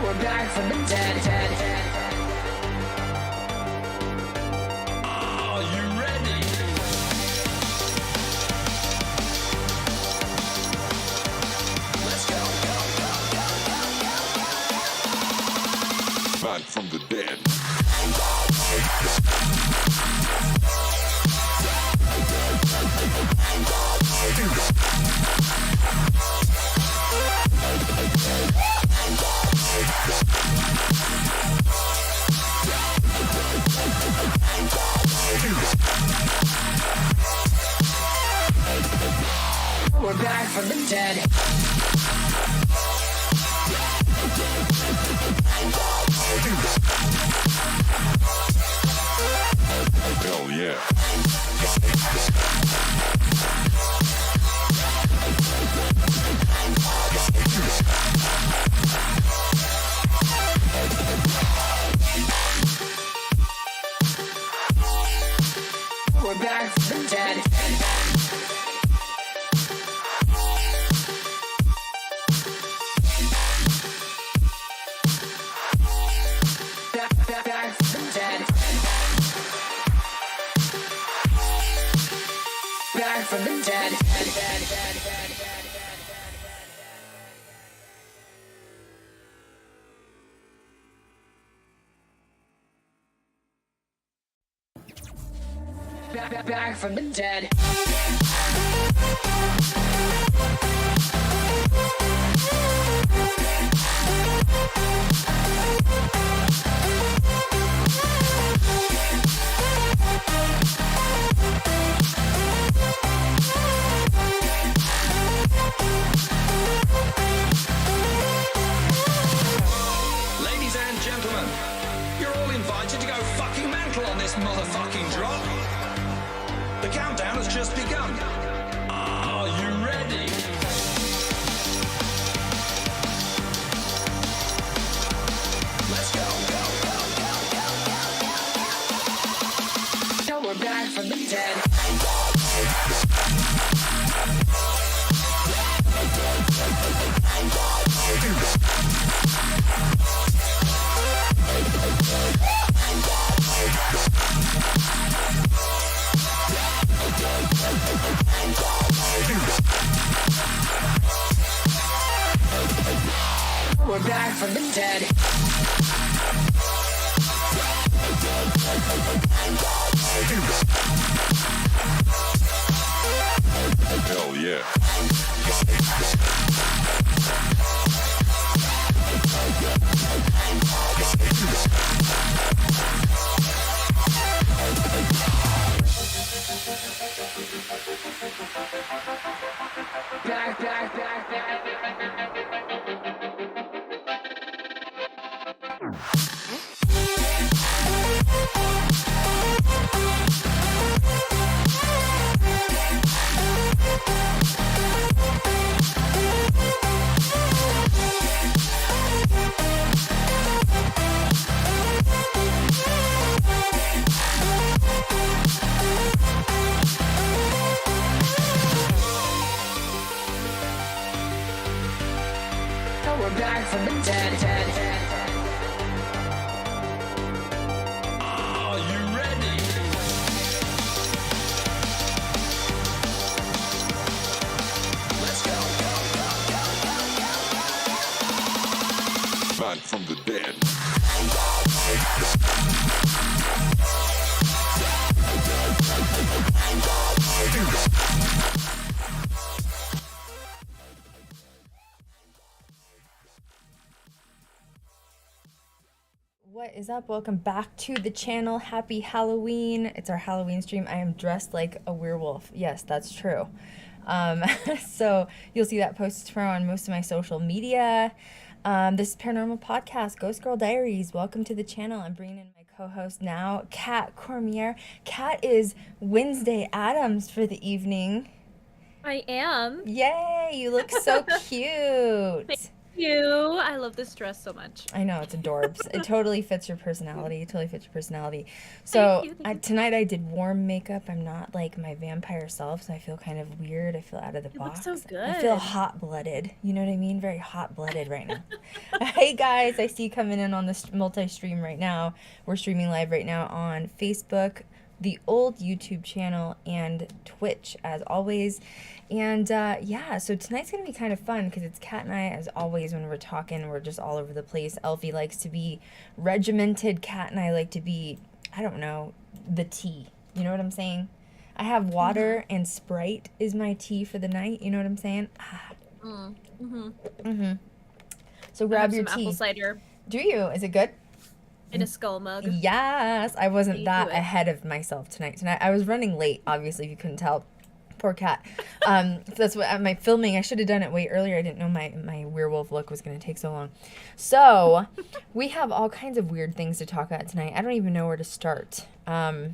We're back from the dead. Are you ready? Let's go. Back from the dead. We're back from the dead. Hell yeah. We're back from the dead. Back from the dead. Back from the dead. Back from the dead. Ladies and gentlemen, you're all invited to go fucking mental on this motherfucking drop. The countdown has just begun. Are you ready? Let's go. Now we're back from the dead. We're back from the dead. Hell yeah. Back. We're back from the dead. Are you ready? Let's go. Back from the dead. What is up? Welcome back to the channel. Happy Halloween. It's our Halloween stream. I am dressed like a werewolf. Yes, that's true. So you'll see that posted tomorrow on most of my social media. This is Paranormal Podcast, Ghost Girl Diaries. Welcome to the channel. I'm bringing in my co-host now, Kat CORMIER. Kat is Wednesday Addams for the evening. I am. Yay, you look so cute. Thank you. I love this dress so much. I know, it's adorbs. It totally fits your personality. So Thank you. tonight I did warm makeup. I'm not like my vampire self, so I feel kind of weird. I feel out of the box. You look so good. I feel hot-blooded. You know what I mean? Very hot-blooded right now. Hey guys, I see you coming in on this multi-stream right now. We're streaming live right now on Facebook, the old YouTube channel, and Twitch as always. And yeah, so tonight's gonna be kind of fun because it's Kat and I, as always. When we're talking, we're just all over the place. Elfie likes to be regimented. Kat and I like to be, I don't know, the tea. You know what I'm saying? I have water and Sprite is my tea for the night. You know what I'm saying? So grab your some tea. apple cider Do you? Is it good? in a skull mug. Yes, I wasn't You that do it. ahead of myself tonight. I was running late, obviously, if you couldn't tell. Poor Kat. That's what at my filming. I should have done it way earlier. I didn't know my werewolf look was going to take so long. So we have all kinds of weird things to talk about tonight. I don't even know where to start. The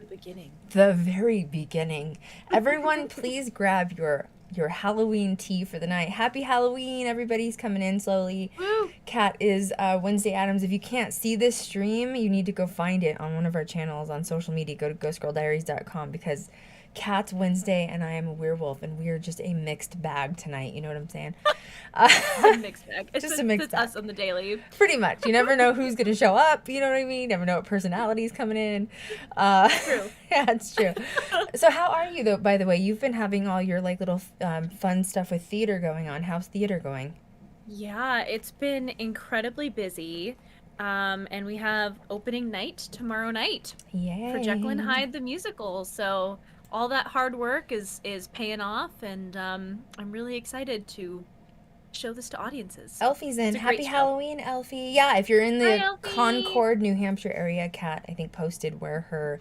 beginning. The very beginning. Everyone, please grab your Halloween tea for the night. Happy Halloween! Everybody's coming in slowly. Woo! Kat is Wednesday Addams. If you can't see this stream, you need to go find it on one of our channels on social media. Go to ghostgirldiaries.com because Kat's Wednesday and I am a werewolf, and we're just a mixed bag tonight. You know what I'm saying? It's a mixed bag. It's Just a mixed it's bag. us on the daily. Pretty much. You never know who's going to show up. You know what I mean? Never know what personality's coming in. True. Yeah, it's true. So how are you, though, by the way? You've been having all your like little fun stuff with theater going on. How's theater going? Yeah, it's been incredibly busy. And we have opening night tomorrow night Yay. for Jekyll and Hyde the musical. So all that hard work is paying off, and I'm really excited to show this to audiences. Elfie's in. It's a great Happy show. Halloween, Elfie. Yeah, if you're in the Hi, Elfie. Concord, New Hampshire area, Kat, I think, posted where her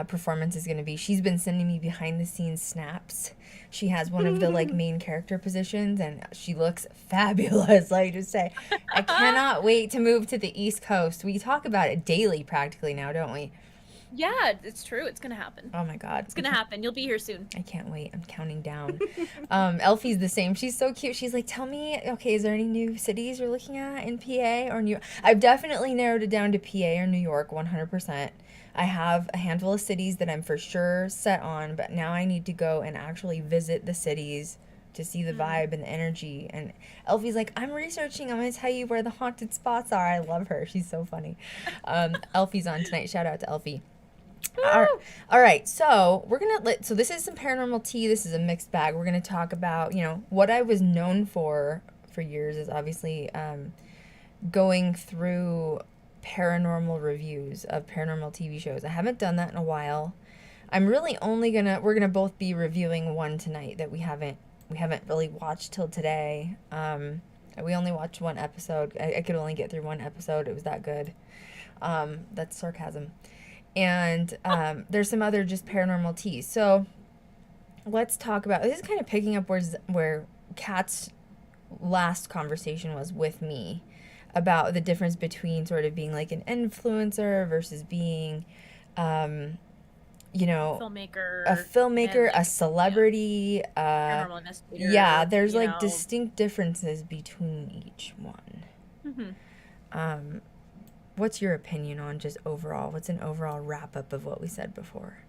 performance is going to be. She's been sending me behind the scenes snaps. She has one of the like main character positions, and she looks fabulous. Let me just say, I cannot wait to move to the East Coast. We talk about it daily, practically now, don't we? Yeah, it's true. It's gonna happen. Oh my God, It's gonna happen. You'll be here soon. I can't wait. I'm counting down. Elfie's the same. She's so cute. She's like, tell me, okay, is there any new cities you're looking at in PA or New York? I've definitely narrowed it down to PA or New York, 100%. I have a handful of cities that I'm for sure set on, but now I need to go and actually visit the cities to see the vibe and the energy. And Elfie's like, I'm researching. I'm going to tell you where the haunted spots are. I love her. She's so funny. Elfie's on tonight. Shout out to Elfie. All right, so we're gonna so this is some paranormal tea. This is a mixed bag. We're gonna talk about, you know, what I was known for years is obviously going through paranormal reviews of paranormal TV shows. I haven't done that in a while. I'm really only we're gonna both be reviewing one tonight that we haven't really watched till today. We only watched one episode. I could only get through one episode. It was that good. That's sarcasm. And there's some other just paranormal tea. So let's talk about, this is kind of picking up where Kat's last conversation was with me about the difference between sort of being like an influencer versus being, you know, a filmmaker, and, a celebrity. paranormal investigator. Yeah, there's you like know. distinct differences between each one. What's your opinion on just overall? What's an overall wrap up of what we said before?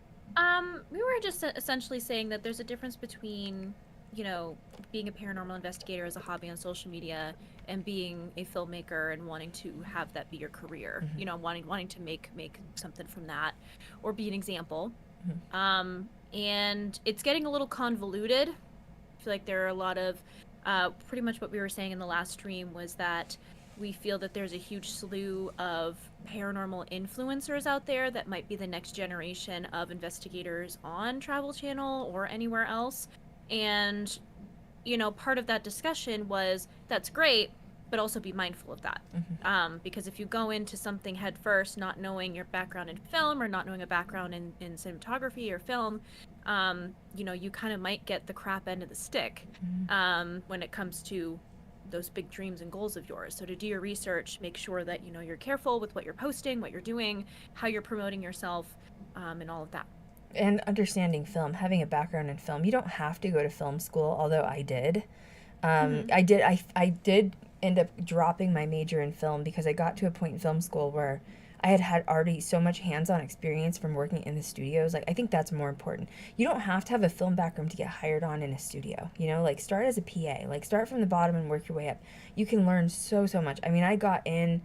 We were just essentially saying that there's a difference between, you know, being a paranormal investigator as a hobby on social media and being a filmmaker and wanting to have that be your career. You know, wanting to make something from that or be an example. And it's getting a little convoluted. I feel like there are a lot of pretty much what we were saying in the last stream was that we feel that there's a huge slew of paranormal influencers out there that might be the next generation of investigators on Travel Channel or anywhere else. And, you know, part of that discussion was, that's great, but also be mindful of that. Because if you go into something head first, not knowing your background in film or not knowing a background in cinematography or film, you know, you kind of might get the crap end of the stick when it comes to those big dreams and goals of yours. So to do your research, make sure that, you know, you're careful with what you're posting, what you're doing, how you're promoting yourself, and all of that. And understanding film, having a background in film. You don't have to go to film school, although I did. I did end up dropping my major in film because I got to a point in film school where I had already so much hands-on experience from working in the studios. Like, I think that's more important. You don't have to have a film background to get hired on in a studio. You know, like, start as a PA. Like, start from the bottom and work your way up. You can learn so much. I mean, I got in,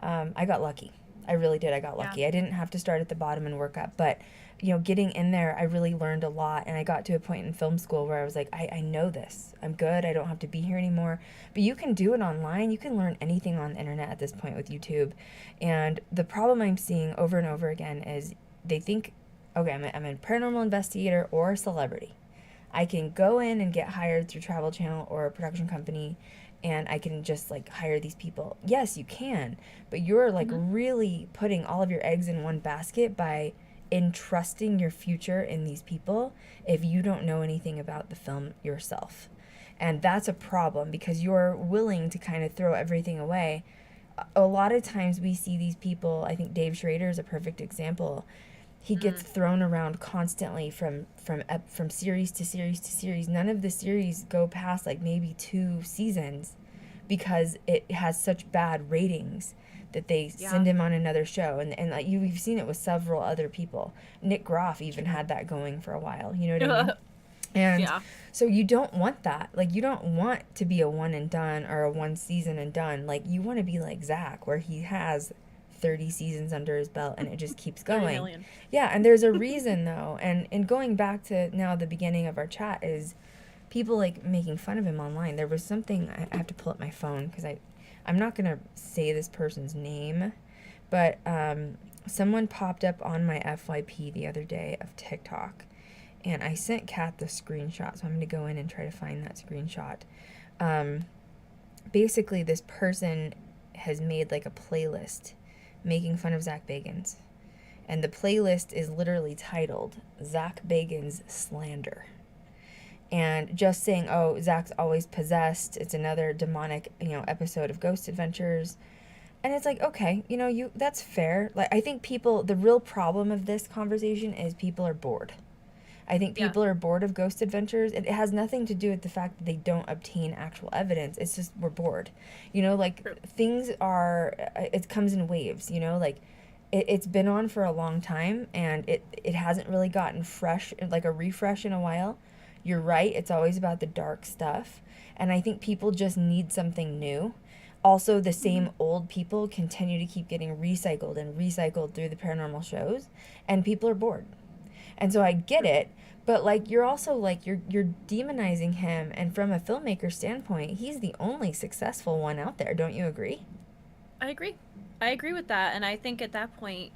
I got lucky. I really did. I got lucky. Yeah. I didn't have to start at the bottom and work up. But, you know, getting in there, I really learned a lot. And I got to a point in film school where I was like, I know this. I'm good. I don't have to be here anymore. But you can do it online. You can learn anything on the internet at this point with YouTube. And the problem I'm seeing over and over again is they think, okay, I'm a paranormal investigator or a celebrity. I can go in and get hired through Travel Channel or a production company, and I can just, like, hire these people. Yes, you can, but you're, like, really putting all of your eggs in one basket by entrusting your future in these people if you don't know anything about the film yourself. And that's a problem because you're willing to kind of throw everything away. A lot of times we see these people, I think Dave Schrader is a perfect example. He gets thrown around constantly from series to series to series. None of the series go past like maybe 2 seasons because it has such bad ratings that they send him on another show. And like you've seen it with several other people. Nick Groff even had that going for a while. You know what I mean? And so you don't want that. Like, you don't want to be a one and done or a 1 season and done. Like, you want to be like Zach, where he has 30 seasons under his belt and it just keeps going. Yeah, and there's a reason though. And going back to now the beginning of our chat is people like making fun of him online. There was something, I have to pull up my phone because I'm not going to say this person's name, but someone popped up on my FYP the other day of TikTok. And I sent Kat the screenshot, so I'm going to go in and try to find that screenshot. Basically, this person has made like a playlist making fun of Zach Bagans. And the playlist is literally titled Zach Bagans Slander. And just saying, oh, Zach's always possessed. It's another demonic, episode of Ghost Adventures. And it's like, okay, that's fair. Like, I think the real problem of this conversation is people are bored. I think people are bored of Ghost Adventures. It has nothing to do with the fact that they don't obtain actual evidence. It's just we're bored. Things are, it comes in waves, like it's been on for a long time and it hasn't really gotten fresh, like a refresh in a while. You're right. It's always about the dark stuff. And I think people just need something new. Also, the same old people continue to keep getting recycled and recycled through the paranormal shows, and people are bored. And so I get it, but like you're also like you're demonizing him, and from a filmmaker standpoint, he's the only successful one out there. Don't you agree? I agree with that, and I think at that point,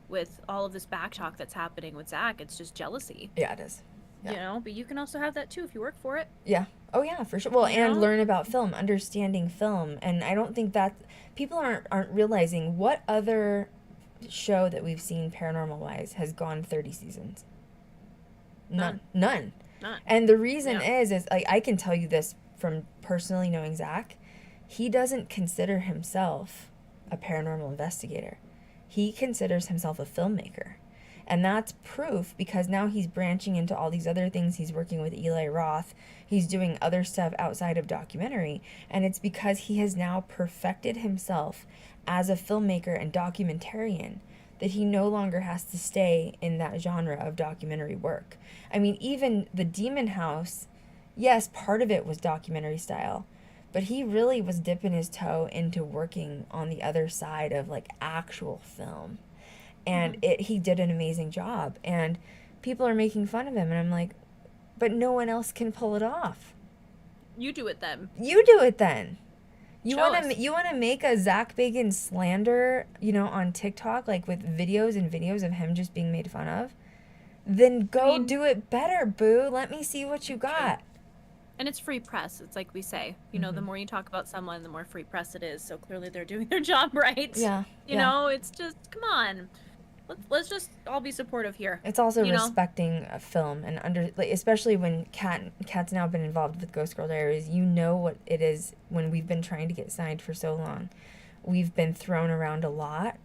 with all of this backtalk that's happening with Zach, it's just jealousy. Yeah, it is. Yeah. But you can also have that too if you work for it. Yeah. Oh yeah, for sure. Well, and learn about film, understanding film, and I don't think that people aren't realizing what other show that we've seen paranormal wise has gone 30 seasons. None. And the reason is like I can tell you this from personally knowing Zach, he doesn't consider himself a paranormal investigator. He considers himself a filmmaker. And that's proof because now he's branching into all these other things. He's working with Eli Roth. He's doing other stuff outside of documentary. And it's because he has now perfected himself as a filmmaker and documentarian that he no longer has to stay in that genre of documentary work. I mean, even the Demon House, yes, part of it was documentary style, but he really was dipping his toe into working on the other side of like actual film. And he did an amazing job. And people are making fun of him. And I'm like, but no one else can pull it off. You do it then. You do it then. You want to make a Zach Bagans slander, on TikTok, like with videos of him just being made fun of? Then go do it better, boo. Let me see what you got. And it's free press. It's like we say, you know, the more you talk about someone, the more free press it is. So clearly they're doing their job right. Yeah. You know, it's just, come on. Let's just all be supportive here. It's also you know? respecting a film and especially when Kat's now been involved with Ghost Girl Diaries. You know what it is when we've been trying to get signed for so long. We've been thrown around a lot,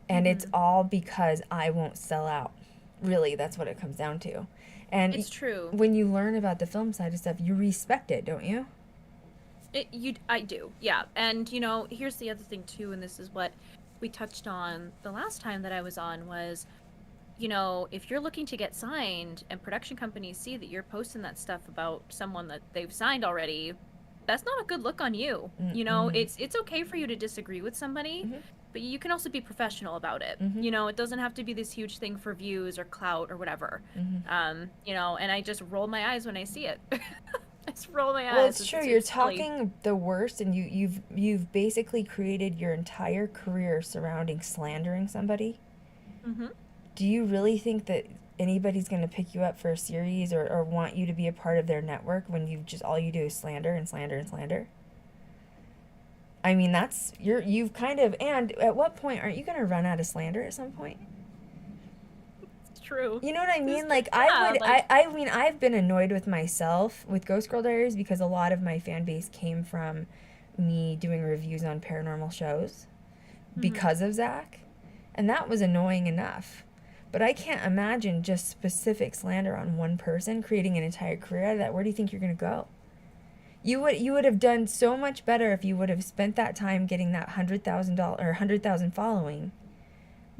and it's all because I won't sell out. Really, that's what it comes down to. And It's true. when you learn about the film side of stuff, you respect it, don't you? I do, yeah. And, you know, here's the other thing, too, and this is what we touched on the last time that I was on was, you know, if you're looking to get signed and production companies see that you're posting that stuff about someone that they've signed already, that's not a good look on you. You know, it's okay for you to disagree with somebody, but you can also be professional about it. You know, it doesn't have to be this huge thing for views or clout or whatever. You know, and I just roll my eyes when I see it. I just roll my eyes. Well, it's true. You're silly. talking the worst, and you've basically created your entire career surrounding slandering somebody. Do you really think that anybody's going to pick you up for a series or want you to be a part of their network when all you do is slander and slander and slander? I mean, you've kind of, and at what point aren't you going to run out of slander at some point? It's true. You know what I mean? Like, yeah, I mean, I've been annoyed with myself with Ghost Girl Diaries because a lot of my fan base came from me doing reviews on paranormal shows because of Zach. And that was annoying enough. But I can't imagine just specific slander on one person creating an entire career out of that. Where do you think you're going to go? You would have done so much better if you would have spent that time getting that $100,000 or 100,000 following,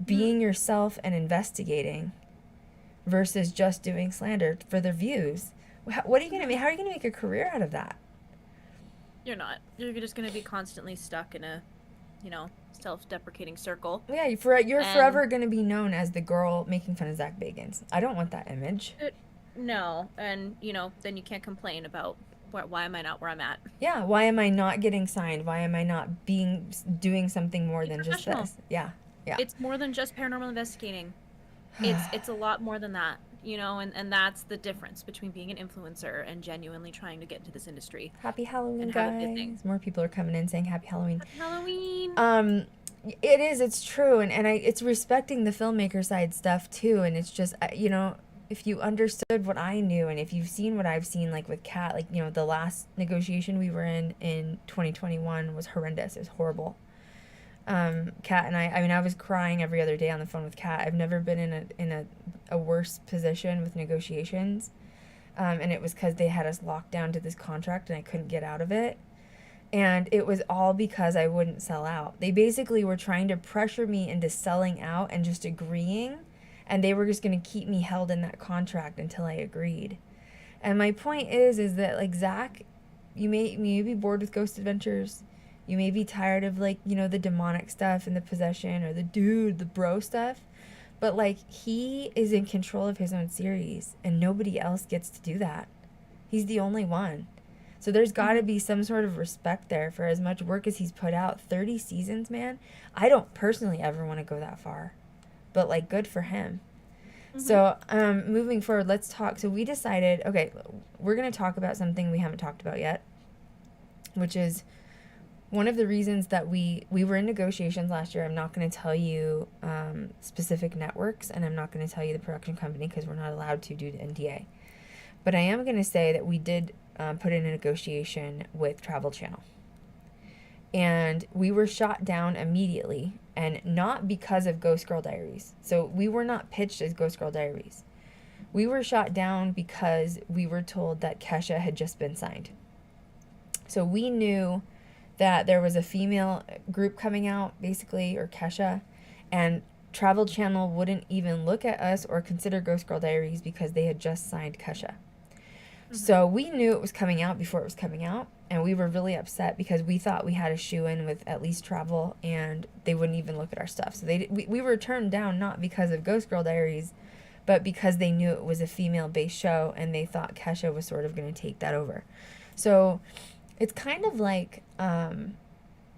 being yourself and investigating, versus just doing slander for the views. What are you gonna make? How are you gonna make a career out of that? You're not. You're just going to be constantly stuck in a, you know, self-deprecating circle. Yeah, you're forever gonna be known as the girl making fun of Zach Bagans. I don't want that image. No, and, you know, then you can't complain about why am I not where I'm at. Yeah, why am I not getting signed? Why am I not doing something more than just this? Yeah. It's more than just paranormal investigating. It's a lot more than that, you know, and that's the difference between being an influencer and genuinely trying to get into this industry. Happy Halloween, and guys. have a good thing. More people are coming in saying Happy Halloween. Happy Halloween. It's true, and it's respecting the filmmaker side stuff too, and it's just, you know, if you understood what I knew, and if you've seen what I've seen, like with Kat, like, you know, the last negotiation we were in 2021 was horrendous. It was horrible. Kat and I mean, I was crying every other day on the phone with Kat. I've never been in a worse position with negotiations, and it was because they had us locked down to this contract, and I couldn't get out of it. And it was all because I wouldn't sell out. They basically were trying to pressure me into selling out and just agreeing, and they were just going to keep me held in that contract until I agreed. And my point is that, like, Zach, you may be bored with Ghost Adventures. You may be tired of, like, you know, the demonic stuff and the possession or the bro stuff. But, like, he is in control of his own series, and nobody else gets to do that. He's the only one. So there's got to be some sort of respect there for as much work as he's put out. 30 seasons, man. I don't personally ever want to go that far. But, like, good for him. So, moving forward, let's talk. So we decided, okay, we're going to talk about something we haven't talked about yet, which is one of the reasons that we were in negotiations last year. I'm not going to tell you specific networks, and I'm not going to tell you the production company because we're not allowed to due to NDA. But I am going to say that we did put in a negotiation with Travel Channel. And we were shot down immediately, and not because of Ghost Girl Diaries. So we were not pitched as Ghost Girl Diaries. We were shot down because we were told that Kesha had just been signed. So we knew that there was a female group coming out, basically, or Kesha, and Travel Channel wouldn't even look at us or consider Ghost Girl Diaries because they had just signed Kesha. So we knew it was coming out before it was coming out, and we were really upset because we thought we had a shoe-in with at least Travel, and they wouldn't even look at our stuff. So we were turned down not because of Ghost Girl Diaries, but because they knew it was a female-based show, and they thought Kesha was sort of going to take that over. So it's kind of like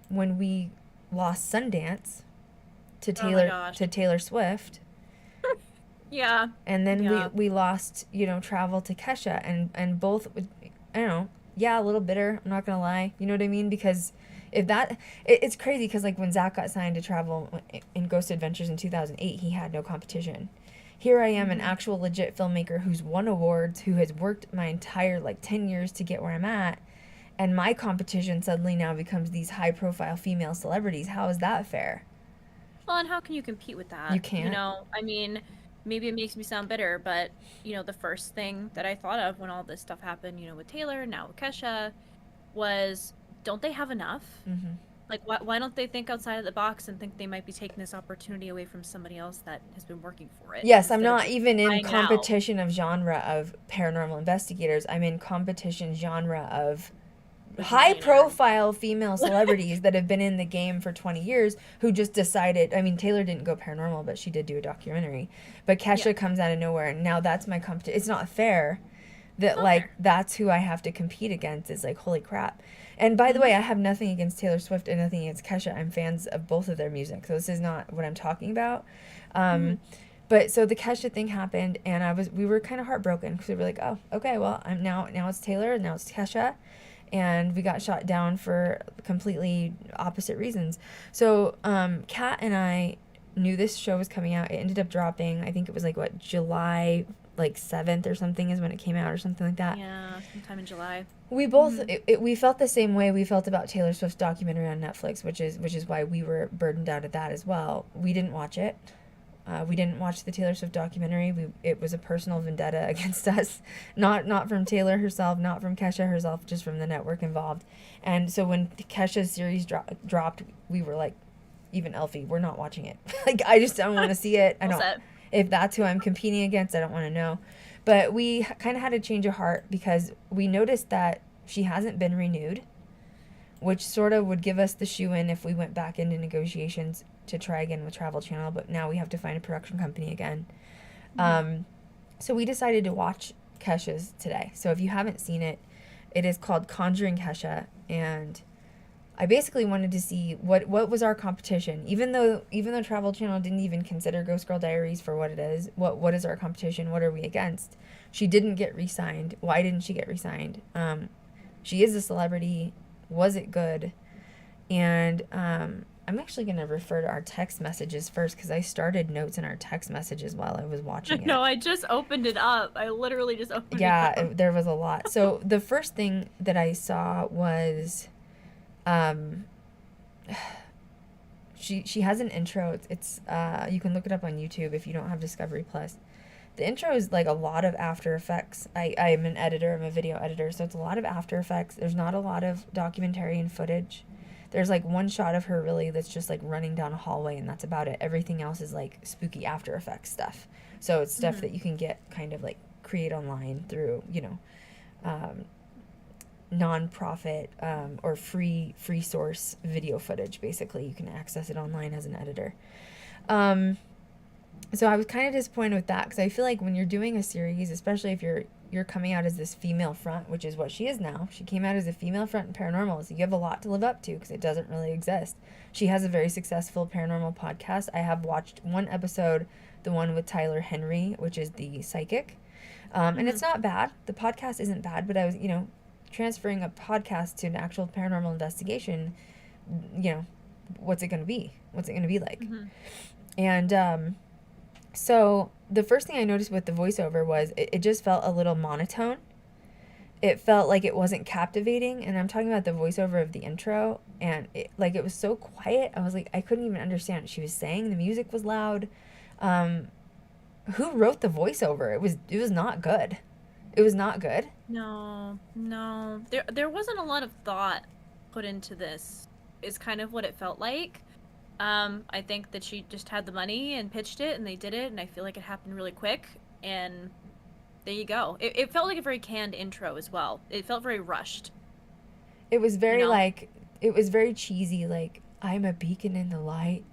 when we lost Sundance to Taylor Swift. Yeah. And then we lost, you know, Travel to Kesha, and both, I don't know, yeah, a little bitter. I'm not gonna lie. You know what I mean? Because if that, it's crazy because like when Zach got signed to travel in Ghost Adventures in 2008, he had no competition. Here I am, an actual legit filmmaker who's won awards, who has worked my entire like 10 years to get where I'm at, and my competition suddenly now becomes these high profile female celebrities. How is that fair? Well, and how can you compete with that? You can't. You know, I mean, maybe it makes me sound bitter, but, you know, the first thing that I thought of when all this stuff happened, you know, with Taylor, now with Kesha, was, don't they have enough? Mm-hmm. Like, why don't they think outside of the box and think they might be taking this opportunity away from somebody else that has been working for it? Yes, I'm instead of not even in trying it out? competition of genre of paranormal investigators. I'm in competition genre of high profile female celebrities that have been in the game for 20 years who just decided, I mean, Taylor didn't go paranormal, but she did do a documentary. But Kesha comes out of nowhere, and now that's my competition. It's not fair that, like, fair. that's who I have to compete against. Is like, holy crap. And by the way, I have nothing against Taylor Swift and nothing against Kesha. I'm fans of both of their music, so this is not what I'm talking about. But so the Kesha thing happened, and we were kind of heartbroken because we were like, oh, okay, well, now it's Taylor, and now it's Kesha, and we got shot down for completely opposite reasons. So Kat and I knew this show was coming out. It ended up dropping. I think it was like what, July like 7th or something is when it came out or something like that. Yeah, sometime in July. We both we felt the same way we felt about Taylor Swift's documentary on Netflix, which is why we were burdened out at that as well. We didn't watch it. We didn't watch the Taylor Swift documentary. It was a personal vendetta against us, not from Taylor herself, not from Kesha herself, just from the network involved. And so when Kesha's series dropped, we were like, even Elfie, we're not watching it. Like, I just don't want to see it. I don't. If that's who I'm competing against, I don't want to know. But we kind of had a change of heart because we noticed that she hasn't been renewed, which sort of would give us the shoe-in if we went back into negotiations to try again with Travel Channel, but now we have to find a production company again. So we decided to watch Kesha's today. So if you haven't seen it, it is called Conjuring Kesha, and I basically wanted to see what was our competition. Even though Travel Channel didn't even consider Ghost Girl Diaries for what it is, what is our competition? What are we against? She didn't get re-signed. Why didn't she get re-signed? She is a celebrity. Was it good? And I'm actually going to refer to our text messages first because I started notes in our text messages while I was watching it. No, I just opened it up. I literally just opened it up. Yeah, there was a lot. So the first thing that I saw was she has an intro. It's you can look it up on YouTube if you don't have Discovery Plus. The intro is like a lot of After Effects. I'm an editor. I'm a video editor, so it's a lot of After Effects. There's not a lot of documentary and footage. There's like one shot of her really that's just like running down a hallway, and that's about it. Everything else is like spooky After Effects stuff. So it's stuff that you can get kind of like create online through, you know, non-profit or free source video footage. Basically, you can access it online as an editor. So I was kind of disappointed with that because I feel like when you're doing a series, especially if you're coming out as this female front, which is what she is now. She came out as a female front in paranormal, so you have a lot to live up to because it doesn't really exist. She has a very successful paranormal podcast. I have watched one episode, the one with Tyler Henry, which is the psychic. And it's not bad. The podcast isn't bad, but I was, you know, transferring a podcast to an actual paranormal investigation, you know, what's it going to be? What's it going to be like? And so the first thing I noticed with the voiceover was it just felt a little monotone. It felt like it wasn't captivating, and I'm talking about the voiceover of the intro, and it was so quiet. I was like, I couldn't even understand what she was saying. The music was loud. Who wrote the voiceover? It was not good. It was not good. No. There wasn't a lot of thought put into this, is kind of what it felt like. I think that she just had the money and pitched it, and they did it, and I feel like it happened really quick, and there you go. It felt like a very canned intro as well. It felt very rushed. It was very, you know? it was very cheesy, like, I'm a beacon in the light.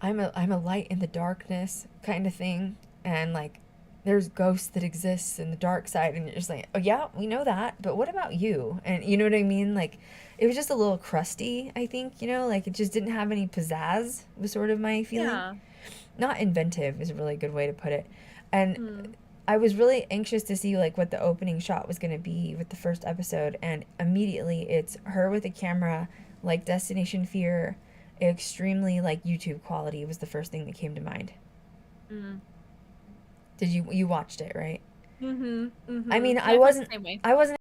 I'm a light in the darkness kind of thing, and, like, there's ghosts that exist in the dark side, and you're just like, oh yeah, we know that, but what about you? And you know what I mean? Like, it was just a little crusty, I think, you know, like it just didn't have any pizzazz was sort of my feeling. Yeah. Not inventive is a really good way to put it. And I was really anxious to see like what the opening shot was going to be with the first episode, and immediately it's her with a camera, like Destination Fear, extremely like YouTube quality was the first thing that came to mind. Did you watched it, right? I mean, Yeah, I felt the same way. I wasn't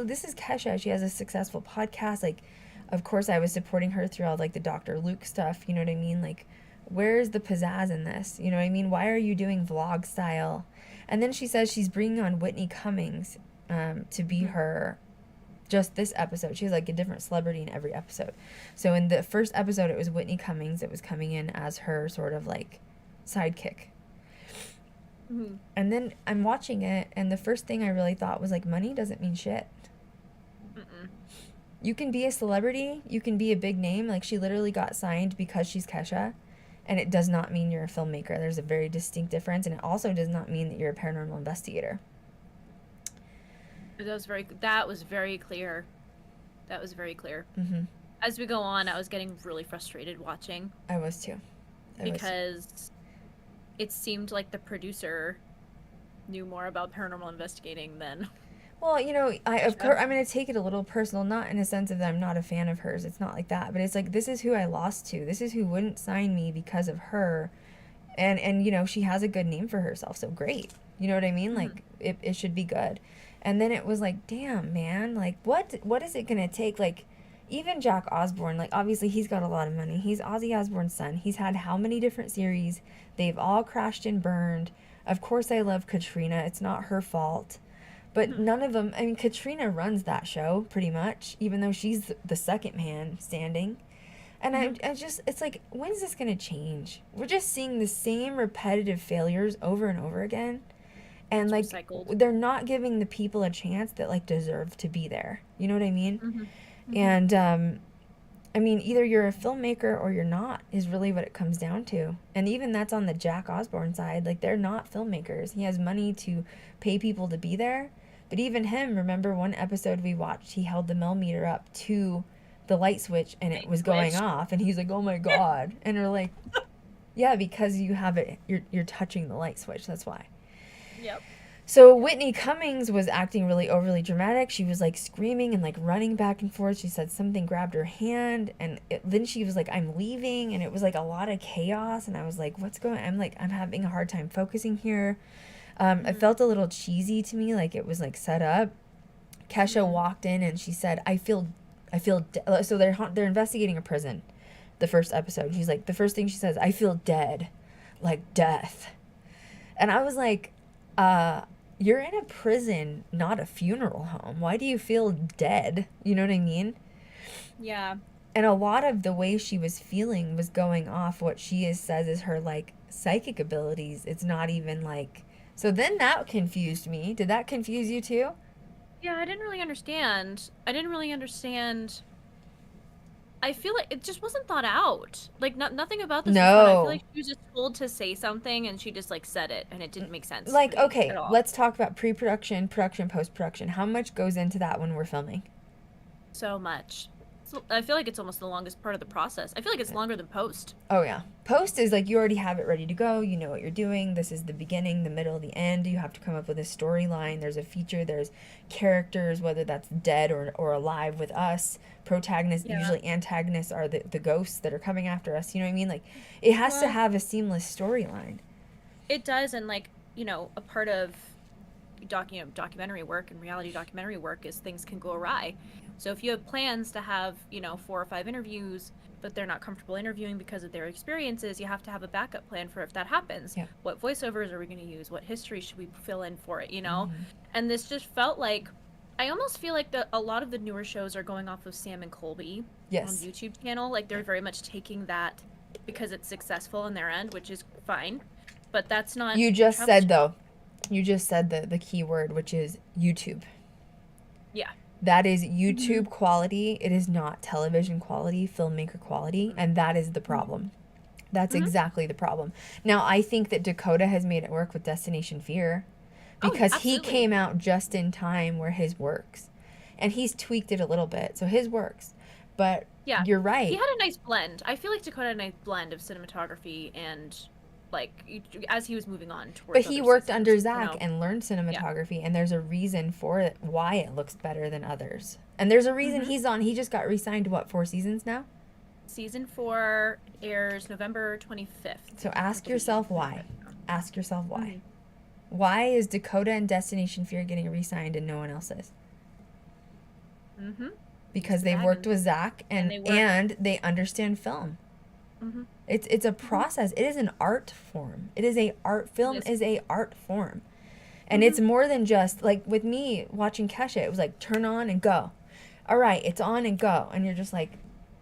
this is Kesha. She has a successful podcast. Like, of course, I was supporting her through all like the Dr. Luke stuff. You know what I mean? Like, where's the pizzazz in this? You know what I mean? Why are you doing vlog style? And then she says she's bringing on Whitney Cummings to be her. Just this episode, she's like a different celebrity in every episode. So in the first episode, it was Whitney Cummings that was coming in as her sort of like sidekick. And then I'm watching it, and the first thing I really thought was like, money doesn't mean shit. You can be a celebrity, you can be a big name. Like, she literally got signed because she's Kesha, and it does not mean you're a filmmaker. There's a very distinct difference, and it also does not mean that you're a paranormal investigator. That was very clear. That was very clear. As we go on, I was getting really frustrated watching. I was too. Because it seemed like the producer knew more about paranormal investigating than... Well, you know, of course, I'm going to take it a little personal, not in a sense of that I'm not a fan of hers. It's not like that. But it's like, this is who I lost to. This is who wouldn't sign me because of her. And you know, she has a good name for herself, so great. You know what I mean? Like, it should be good. And then it was like, damn, man, like, what is it going to take? Like, even Jack Osborne, like, obviously he's got a lot of money. He's Ozzy Osbourne's son. He's had how many different series? They've all crashed and burned. Of course I love Katrina. It's not her fault. But none of them, I mean, Katrina runs that show, pretty much, even though she's the second man standing. And I just, it's like, when's this going to change? We're just seeing the same repetitive failures over and over again. And, like, they're not giving the people a chance that, like, deserve to be there. You know what I mean? And, I mean, either you're a filmmaker or you're not is really what it comes down to. And even that's on the Jack Osborne side. Like, they're not filmmakers. He has money to pay people to be there. But even him, remember one episode we watched, he held the millimeter up to the light switch and it was going off. And he's like, oh, my God. And we're like, yeah, because you have it. You're touching the light switch. That's why. Yep. So Whitney Cummings was acting really overly dramatic. She was like screaming and like running back and forth. She said something grabbed her hand, and then she was like, I'm leaving, and it was like a lot of chaos. And I was like, what's going on? I'm having a hard time focusing here. It felt a little cheesy to me, like it was like set up. Kesha walked in and she said, so they're investigating a prison. The first episode, she's like, the first thing she says, I feel dead, like death. And I was like, you're in a prison, not a funeral home. Why do you feel dead? You know what I mean? Yeah. And a lot of the way she was feeling was going off what she says is her, like, psychic abilities. It's not even, like... So then that confused me. Did that confuse you, too? Yeah, I didn't really understand. I feel like it just wasn't thought out. Like, nothing about this was thought. I feel like she was just told to say something, and she just, like, said it, and it didn't make sense. Like, okay, let's talk about pre-production, production, post-production. How much goes into that when we're filming? So much. So I feel like it's almost the longest part of the process. I feel like it's longer than post. Oh, yeah. Post is, like, you already have it ready to go. You know what you're doing. This is the beginning, the middle, the end. You have to come up with a storyline. There's a feature. There's characters, whether that's dead or alive with us. Protagonists, usually antagonists are the ghosts that are coming after us. You know what I mean? Like, it has to have a seamless storyline. It does, and, like, you know, a part of documentary work and reality documentary work is things can go awry. So if you have plans to have, 4 or 5 interviews, but they're not comfortable interviewing because of their experiences, you have to have a backup plan for if that happens. Yeah. What voiceovers are we going to use? What history should we fill in for it, And this just felt like, I almost feel like a lot of the newer shows are going off of Sam and Colby on YouTube channel. Like, they're very much taking that because it's successful in their end, which is fine. But that's not... You just said the key word, which is YouTube. Yeah. That is YouTube quality. It is not television quality, filmmaker quality, and that is the problem. That's exactly the problem. Now, I think that Dakota has made it work with Destination Fear because he came out just in time where his works. And he's tweaked it a little bit, so his works. But you're right. He had a nice blend. I feel like Dakota had a nice blend of cinematography and as he was moving on towards. But he other worked seasons, under you Zach know. and learned cinematography, and there's a reason for it, why it looks better than others. And there's a reason he's on. He just got re-signed to what, 4 seasons now? Season 4 airs November 25th. So ask yourself why. Ask yourself why. Mm-hmm. Why is Dakota and Destination Fear getting re-signed and no one else is? Mm-hmm. Because they've worked with Zach and they understand film. Mm-hmm. It's a process. It is an art form. It is a art film is a art form. And it's more than just like with me watching Kesha, it was like turn on and go. All right, it's on and go. And you're just like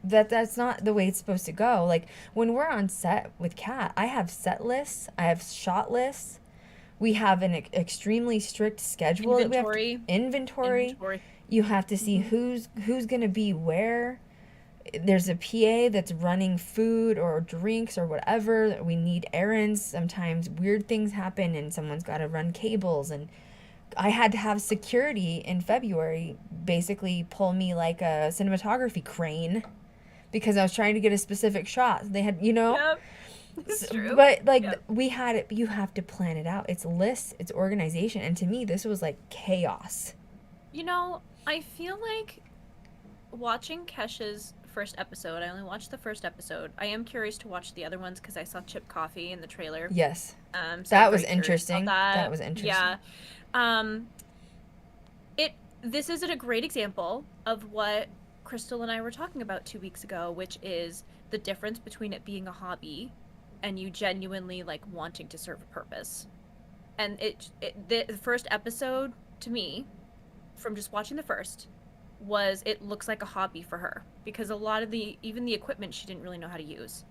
that's not the way it's supposed to go. Like when we're on set with Kat, I have set lists, I have shot lists. We have an extremely strict schedule. Inventory. You have to see who's going to be where. There's a PA that's running food or drinks or whatever. We need errands. Sometimes weird things happen and someone's got to run cables. And I had to have security in February basically pull me like a cinematography crane because I was trying to get a specific shot. They had, Yep. It's true. But like we had it, you have to plan it out. It's lists, it's organization. And to me, this was like chaos. I feel like watching Kesha's first episode, I only watched the first episode. I am curious to watch the other ones because I saw Chip Coffee in the trailer. Yes. So that was interesting. that was interesting. Yeah. This is a great example of what Krystal and I were talking about 2 weeks ago, which is the difference between it being a hobby and you genuinely like wanting to serve a purpose. And the first episode to me, from just watching the first, was it looks like a hobby for her because a lot of even the equipment she didn't really know how to use.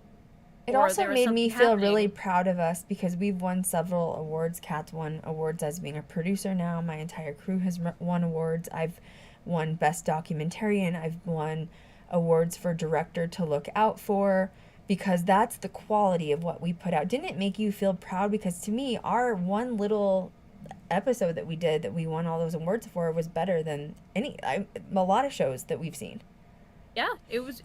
It also made me feel really proud of us because we've won several awards. Kat's won awards as being a producer now. My entire crew has won awards. I've won Best Documentarian. I've won awards for Director to Look Out For because that's the quality of what we put out. Didn't it make you feel proud? Because to me, our one little episode that we did that we won all those awards for was better than a lot of shows that we've seen. Yeah, it was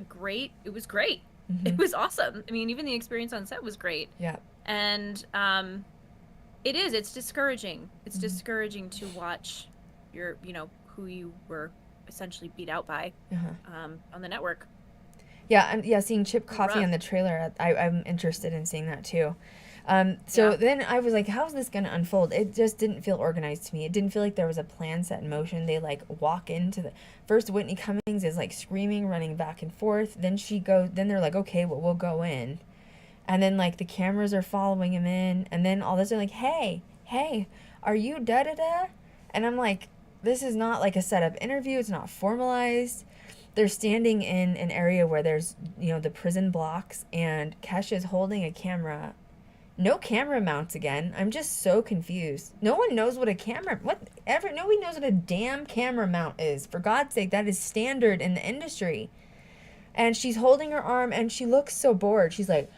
great. Mm-hmm. It was awesome. I mean, even the experience on set was great. Yeah. And it's discouraging. It's discouraging to watch who you were essentially beat out by on the network. Yeah, and seeing Chip Coffee on the trailer, I'm interested in seeing that too. Then I was like, how's this going to unfold? It just didn't feel organized to me. It didn't feel like there was a plan set in motion. They like walk into the first Whitney Cummings is like screaming, running back and forth. Then they're like, okay, well, we'll go in. And then like the cameras are following him in. And then all this are like, hey, are you da-da-da? And I'm like, this is not like a setup interview. It's not formalized. They're standing in an area where there's, the prison blocks and Kesha's holding a camera. No camera mounts again. I'm just so confused. No one knows what nobody knows what a damn camera mount is. For God's sake, that is standard in the industry. And she's holding her arm and she looks so bored. She's like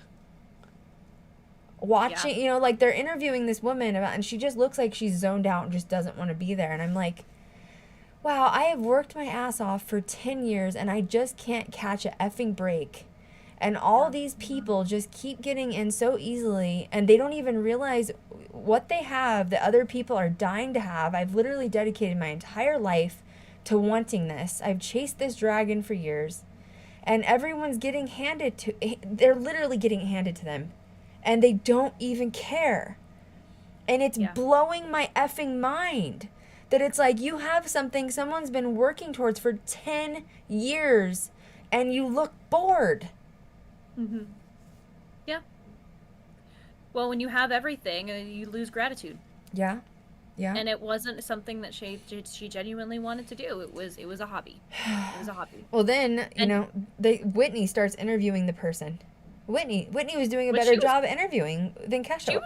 watching, like they're interviewing this woman and she just looks like she's zoned out and just doesn't want to be there. And I'm like, wow, I have worked my ass off for 10 years and I just can't catch a effing break. And all these people just keep getting in so easily, and they don't even realize what they have that other people are dying to have. I've literally dedicated my entire life to wanting this. I've chased this dragon for years, and everyone's they're literally getting handed to them, and they don't even care. And it's blowing my effing mind that it's like you have something someone's been working towards for 10 years, and you look bored. Mm-hmm. Yeah. Well, when you have everything, you lose gratitude. Yeah. Yeah. And it wasn't something that she genuinely wanted to do. It was a hobby. It was a hobby. Well, then, Whitney starts interviewing the person. Whitney was doing a better job interviewing than Kesha.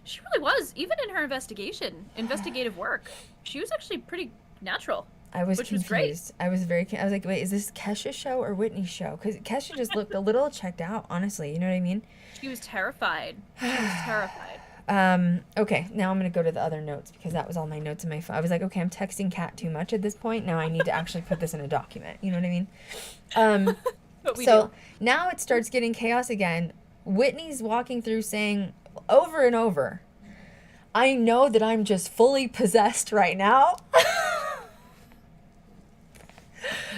She really was. Even in her investigative work, she was actually pretty natural. I was confused. Was great. I was like, wait, is this Kesha's show or Whitney's show? Because Kesha just looked a little checked out, honestly. You know what I mean? She was terrified. Okay, now I'm going to go to the other notes because that was all my notes in my phone. I was like, okay, I'm texting Kat too much at this point. Now I need to actually put this in a document. You know what I mean? So now it starts getting chaos again. Whitney's walking through saying over and over, I know that I'm just fully possessed right now.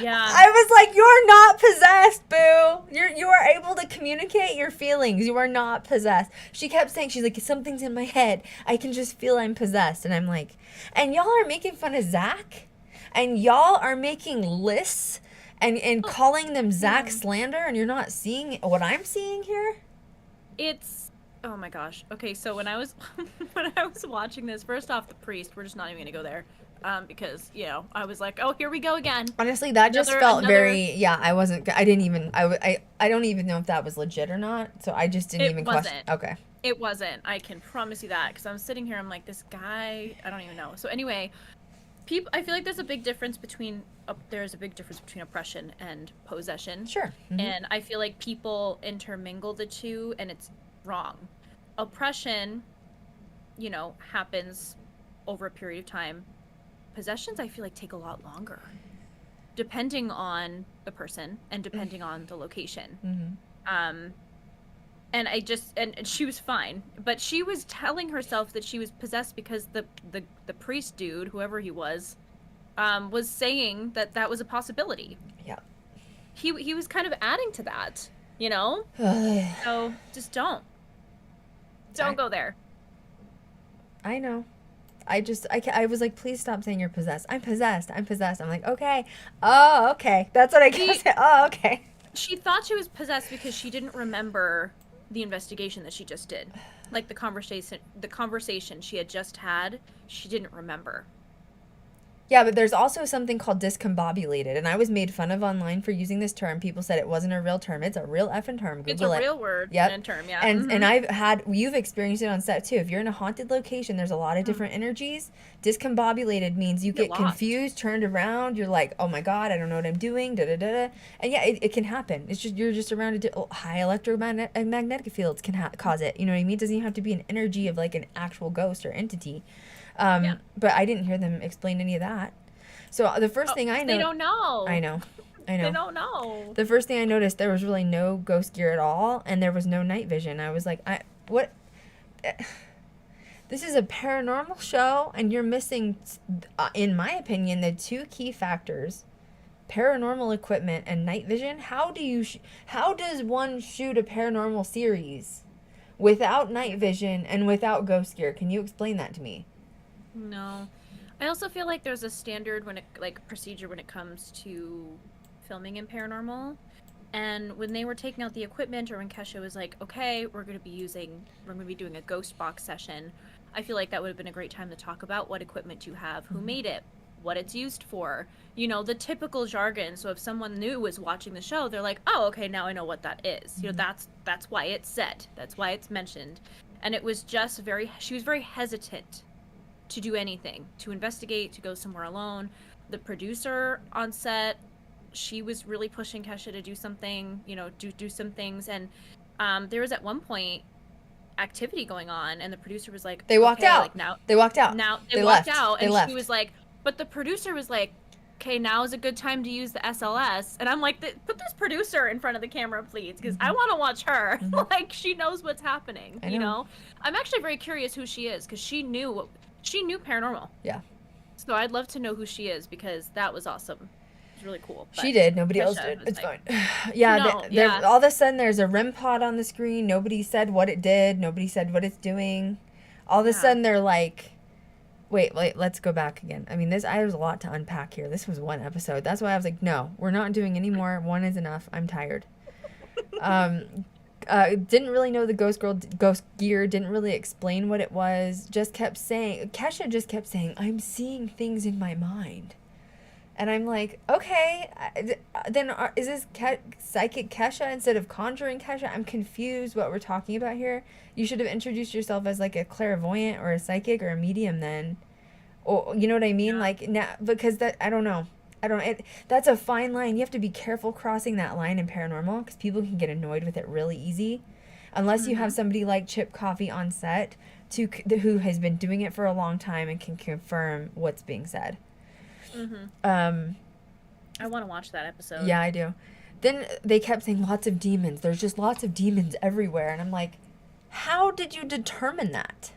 Yeah. I was like, you're not possessed, boo. You are able to communicate your feelings. You are not possessed. She kept saying, she's like, something's in my head. I can just feel I'm possessed. And I'm like, and y'all are making fun of Zach? And y'all are making lists and calling them Zach slander, and you're not seeing what I'm seeing here? It's, oh my gosh. Okay, so when I was watching this, first off, the priest, we're just not even gonna go there. Because, you know, I was like, oh, here we go again. Honestly, that just felt very, yeah, I don't even know if that was legit or not, so I just didn't even question. Okay. It wasn't. I can promise you that, because I'm sitting here, I'm like, this guy, I don't even know. So anyway, I feel like there's a big difference between oppression and possession. Sure. Mm-hmm. And I feel like people intermingle the two, and it's wrong. Oppression, you know, happens over a period of time. Possessions, I feel like, take a lot longer, depending on the person and depending on the location. Mm-hmm. And and she was fine, but she was telling herself that she was possessed because the priest dude, whoever he was saying that was a possibility. Yeah. He was kind of adding to that, you know? So just don't go there. I know. I was like, please stop saying you're possessed. I'm possessed. I'm like, okay. Oh, okay. That's what I kept saying. Oh, okay. She thought she was possessed because she didn't remember the investigation that she just did. Like the conversation she had just had, she didn't remember. Yeah, but there's also something called discombobulated, and I was made fun of online for using this term. People said it wasn't a real term. It's a real effing term. Google it's a it. real word Yep. and term, yeah. And you've experienced it on set too. If you're in a haunted location, there's a lot of different energies. Discombobulated means you get confused, turned around. You're like, oh my God, I don't know what I'm doing. Da da da. And yeah, it can happen. It's just you're just around high electromagnetic fields can cause it. You know what I mean? It doesn't even have to be an energy of like an actual ghost or entity. But I didn't hear them explain any of that. So the first thing I know, they don't know. I know. They don't know. The first thing I noticed, there was really no ghost gear at all, and there was no night vision. I was like, what? This is a paranormal show, and you're missing, in my opinion, the two key factors: paranormal equipment and night vision. How does one shoot a paranormal series without night vision and without ghost gear? Can you explain that to me? No. I also feel like there's a standard procedure when it comes to filming in paranormal. And when they were taking out the equipment, or when Kesha was like, okay, we're going to be doing a ghost box session, I feel like that would have been a great time to talk about what equipment you have, who made it, what it's used for, you know, the typical jargon. So if someone new was watching the show, they're like, oh, okay, now I know what that is. You know, that's why it's said. That's why it's mentioned. And it was just she was very hesitant to do anything, to investigate, to go somewhere alone. The producer on set, she was really pushing Kesha to do something, you know, do some things. And there was at one point activity going on, and the producer was like, they walked out. They walked out. Now they walked out, and she was like, but the producer was like, okay, now is a good time to use the SLS. And I'm like, put this producer in front of the camera, please, because I want to watch her. Like, she knows what's happening. You know, I'm actually very curious who she is, because she knew paranormal. Yeah. So I'd love to know who she is, because that was awesome. It's really cool. She did. Nobody else did. It's fine. Yeah. All of a sudden, there's a REM pod on the screen. Nobody said what it did. Nobody said what it's doing. All of a sudden, they're like, wait, let's go back again. I mean, there's a lot to unpack here. This was one episode. That's why I was like, no, we're not doing any more. One is enough. I'm tired. Didn't really know the ghost gear, didn't really explain what it was, Kesha just kept saying, I'm seeing things in my mind. And I'm like, okay, then is this psychic Kesha instead of conjuring Kesha? I'm confused what we're talking about here. You should have introduced yourself as like a clairvoyant or a psychic or a medium then. Or, you know what I mean? Yeah. Like, now, because I don't know. That's a fine line. You have to be careful crossing that line in paranormal, because people can get annoyed with it really easy. Unless you have somebody like Chip Coffey on set who has been doing it for a long time and can confirm what's being said. I want to watch that episode. Yeah, I do. Then they kept saying lots of demons. There's just lots of demons everywhere. And I'm like, how did you determine that?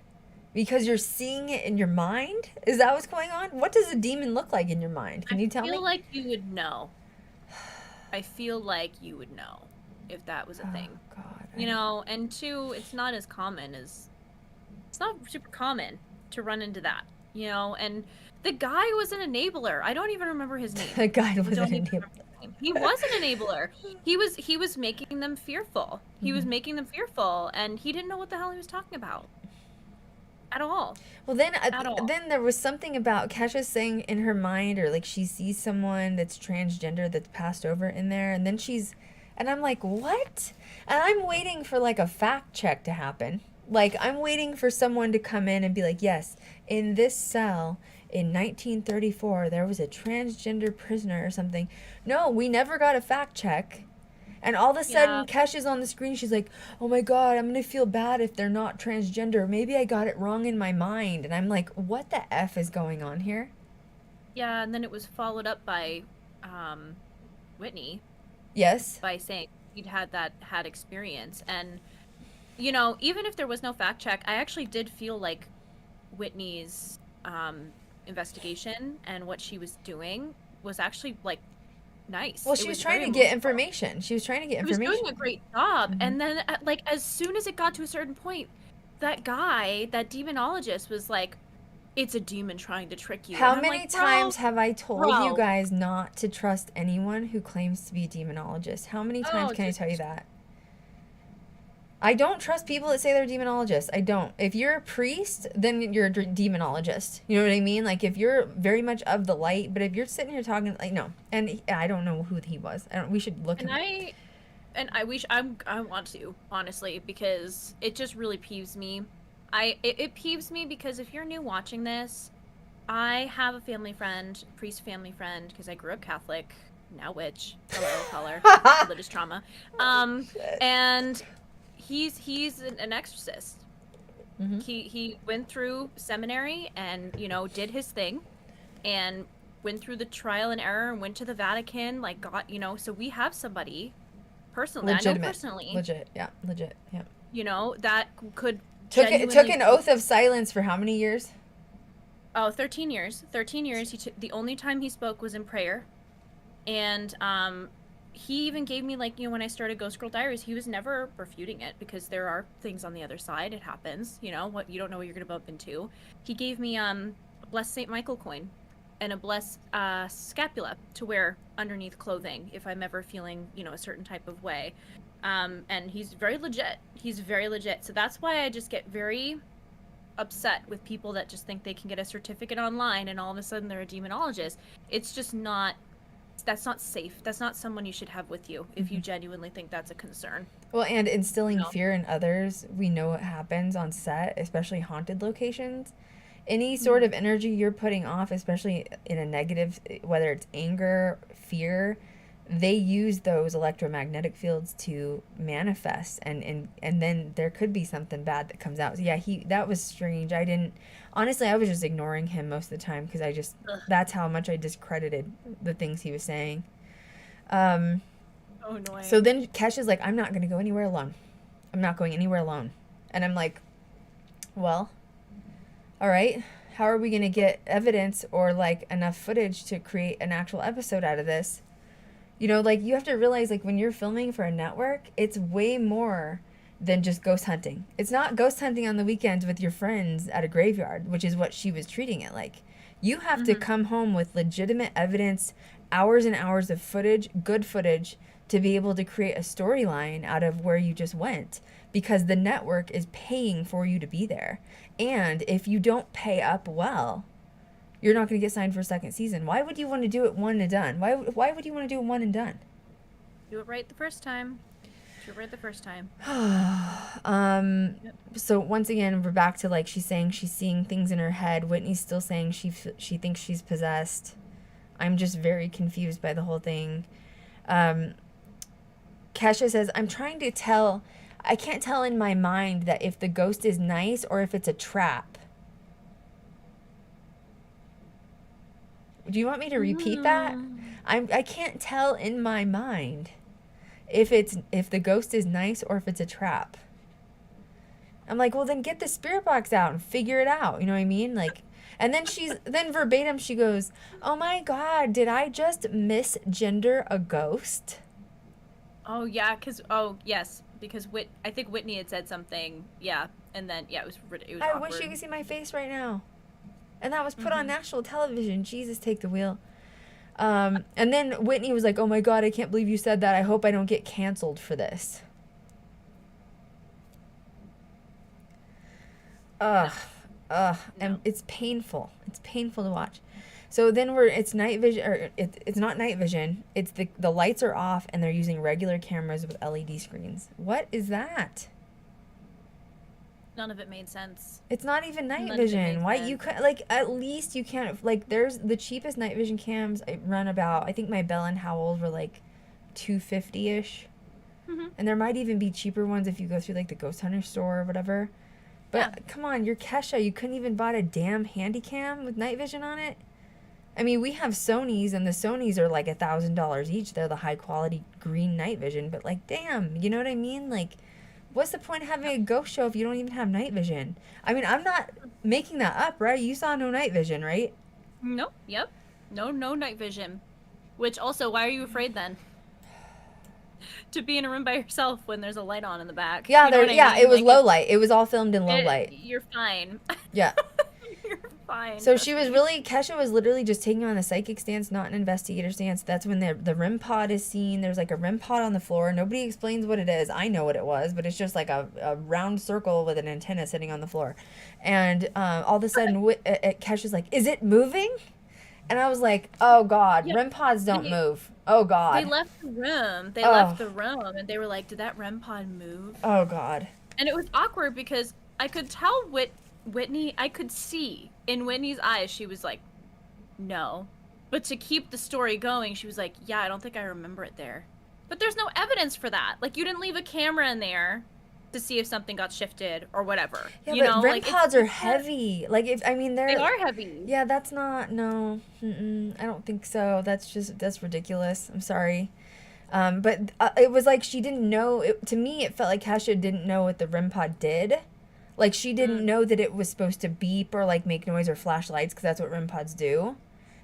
Because you're seeing it in your mind? Is that what's going on? What does a demon look like in your mind? Can you tell me? I feel like you would know. I feel like you would know if that was a thing. God. You know, and two, it's not as common as... It's not super common to run into that, you know? And the guy was an enabler. I don't even remember his name. The guy was I an don't even enabler. remember his name. He was an enabler. He was making them fearful. He was making them fearful, and he didn't know what the hell he was talking about. At all. Well, then, At all. then there was something about Kesha saying in her mind, or like she sees someone that's transgender that's passed over in there, and then and I'm like, what? And I'm waiting for like a fact check to happen. Like, I'm waiting for someone to come in and be like, yes, in this cell in 1934, there was a transgender prisoner or something. No, we never got a fact check. And all of a sudden, Kesha's on the screen. She's like, oh my God, I'm going to feel bad if they're not transgender. Maybe I got it wrong in my mind. And I'm like, what the F is going on here? Yeah, and then it was followed up by Whitney. Yes. By saying he'd had experience. And, you know, even if there was no fact check, I actually did feel like Whitney's investigation and what she was doing was actually, like, nice. Well, she was trying to get information. She was trying to get information. She was doing a great job. And then, like, as soon as it got to a certain point, that guy, that demonologist, was like, it's a demon trying to trick you. How many times have I told you guys not to trust anyone who claims to be a demonologist? How many times can I tell you that? I don't trust people that say they're demonologists. I don't. If you're a priest, then you're a demonologist. You know what I mean? Like, if you're very much of the light, but if you're sitting here talking, like, no. And I don't know who he was. We should look him up. I want to, honestly, because it just really peeves me. It peeves me because if you're new watching this, I have a family friend, priest family friend, because I grew up Catholic, now witch, hello, color, religious trauma, and he's an exorcist. He went through seminary and, you know, did his thing, and went through the trial and error and went to the Vatican, like, got, you know, so we have somebody personally, I know personally, legit, yeah, you know, that could took an oath of silence for how many years? Oh, 13 years. 13 years. The only time he spoke was in prayer. And he even gave me, like, you know, when I started Ghost Girl Diaries, he was never refuting it because there are things on the other side. It happens, you know, what you don't know what you're going to bump into. He gave me a blessed St. Michael coin and a blessed scapula to wear underneath clothing if I'm ever feeling, you know, a certain type of way. And he's very legit. He's very legit. So that's why I just get very upset with people that just think they can get a certificate online and all of a sudden they're a demonologist. It's just not, that's not safe. That's not someone you should have with you if you genuinely think that's a concern. Well, and instilling fear in others, we know what happens on set, especially haunted locations. Any sort of energy you're putting off, especially in a negative, whether it's anger, fear, they use those electromagnetic fields to manifest, and then there could be something bad that comes out. So yeah, that was strange. Honestly, I was just ignoring him most of the time because that's how much I discredited the things he was saying. So annoying. So then Kesha's like, I'm not going to go anywhere alone. I'm not going anywhere alone. And I'm like, well, all right, how are we going to get evidence or like enough footage to create an actual episode out of this? You know, like, you have to realize, like, when you're filming for a network, it's way more than just ghost hunting. It's not ghost hunting on the weekends with your friends at a graveyard, which is what she was treating it like. You have to come home with legitimate evidence, hours and hours of footage, good footage, to be able to create a storyline out of where you just went, because the network is paying for you to be there. And if you don't pay up well, you're not going to get signed for a second season. Why would you want to do it one and done? Why would you want to do it one and done? Do it right the first time. So once again, we're back to, like, she's saying she's seeing things in her head. Whitney's still saying she thinks she's possessed. I'm just very confused by the whole thing. Kesha says, I can't tell in my mind that if the ghost is nice or if it's a trap. Do you want me to repeat that? I can't tell in my mind if the ghost is nice or if it's a trap. I'm like, well, then get the spirit box out and figure it out. You know what I mean? Like, and then verbatim she goes, "Oh my God, did I just misgender a ghost?" Oh yeah, because I think Whitney had said something, yeah, and then yeah, it was I awkward. wish you could see my face right now. And that was put on national television. Jesus, take the wheel. And then Whitney was like, "Oh my God, I can't believe you said that. I hope I don't get canceled for this." Ugh. No. And it's painful. It's painful to watch. So then it's night vision, or it's not night vision. It's the lights are off and they're using regular cameras with LED screens. What is that? None of it made sense. It's not even night vision. Why you could like at least you can't like there's the cheapest night vision cams run about, I think my Bell and Howells were like $250-ish. And there might even be cheaper ones if you go through like the Ghost Hunter store or whatever. But come on, you're Kesha. You couldn't even buy a damn handy cam with night vision on it. I mean, we have Sonys, and the Sonys are like $1,000 each. They're the high quality green night vision. But like, damn, you know what I mean? Like, what's the point of having a ghost show if you don't even have night vision? I mean, I'm not making that up, right? You saw no night vision, right? Nope. Yep. No night vision. Which also, why are you afraid then? To be in a room by yourself when there's a light on in the back. Yeah, you know I mean? It was like, low light. It was all filmed in low light. You're fine. Yeah. You're fine. So Kesha was literally just taking on a psychic stance, not an investigator stance. That's when the REM pod is seen. There's like a REM pod on the floor. Nobody explains what it is. I know what it was, but it's just like a round circle with an antenna sitting on the floor. And all of a sudden, Kesha's like, "Is it moving?" And I was like, "Oh God, REM pods don't move. Oh God." They left the room. Left the room, and they were like, "Did that REM pod move?" Oh God. And it was awkward because I could tell Whitney. I could see in Whitney's eyes. She was like, "No," but to keep the story going, she was like, "Yeah, I don't think I remember it there." But there's no evidence for that. Like, you didn't leave a camera in there to see if something got shifted or whatever. Yeah, you but know, REM like, pods are heavy. Like, they are heavy. Yeah, that's not, no. I don't think so. That's ridiculous. I'm sorry. But it was like she didn't know. To me, it felt like Kesha didn't know what the REM pod did. Like, she didn't know that it was supposed to beep or, like, make noise or flash lights, because that's what REM pods do.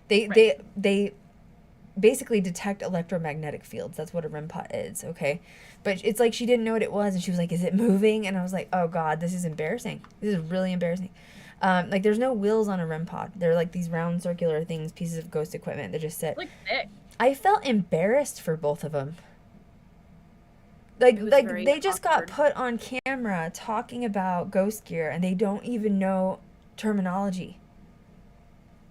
They basically detect electromagnetic fields. That's what a REM pod is, okay? But it's like she didn't know what it was, and she was like, "Is it moving?" And I was like, "Oh God, this is embarrassing. This is really embarrassing." Like, there's no wheels on a REM pod. They're like these round circular things, pieces of ghost equipment that just sit. Like thick. I felt embarrassed for both of them. Like they just got put on camera talking about ghost gear, and they don't even know terminology.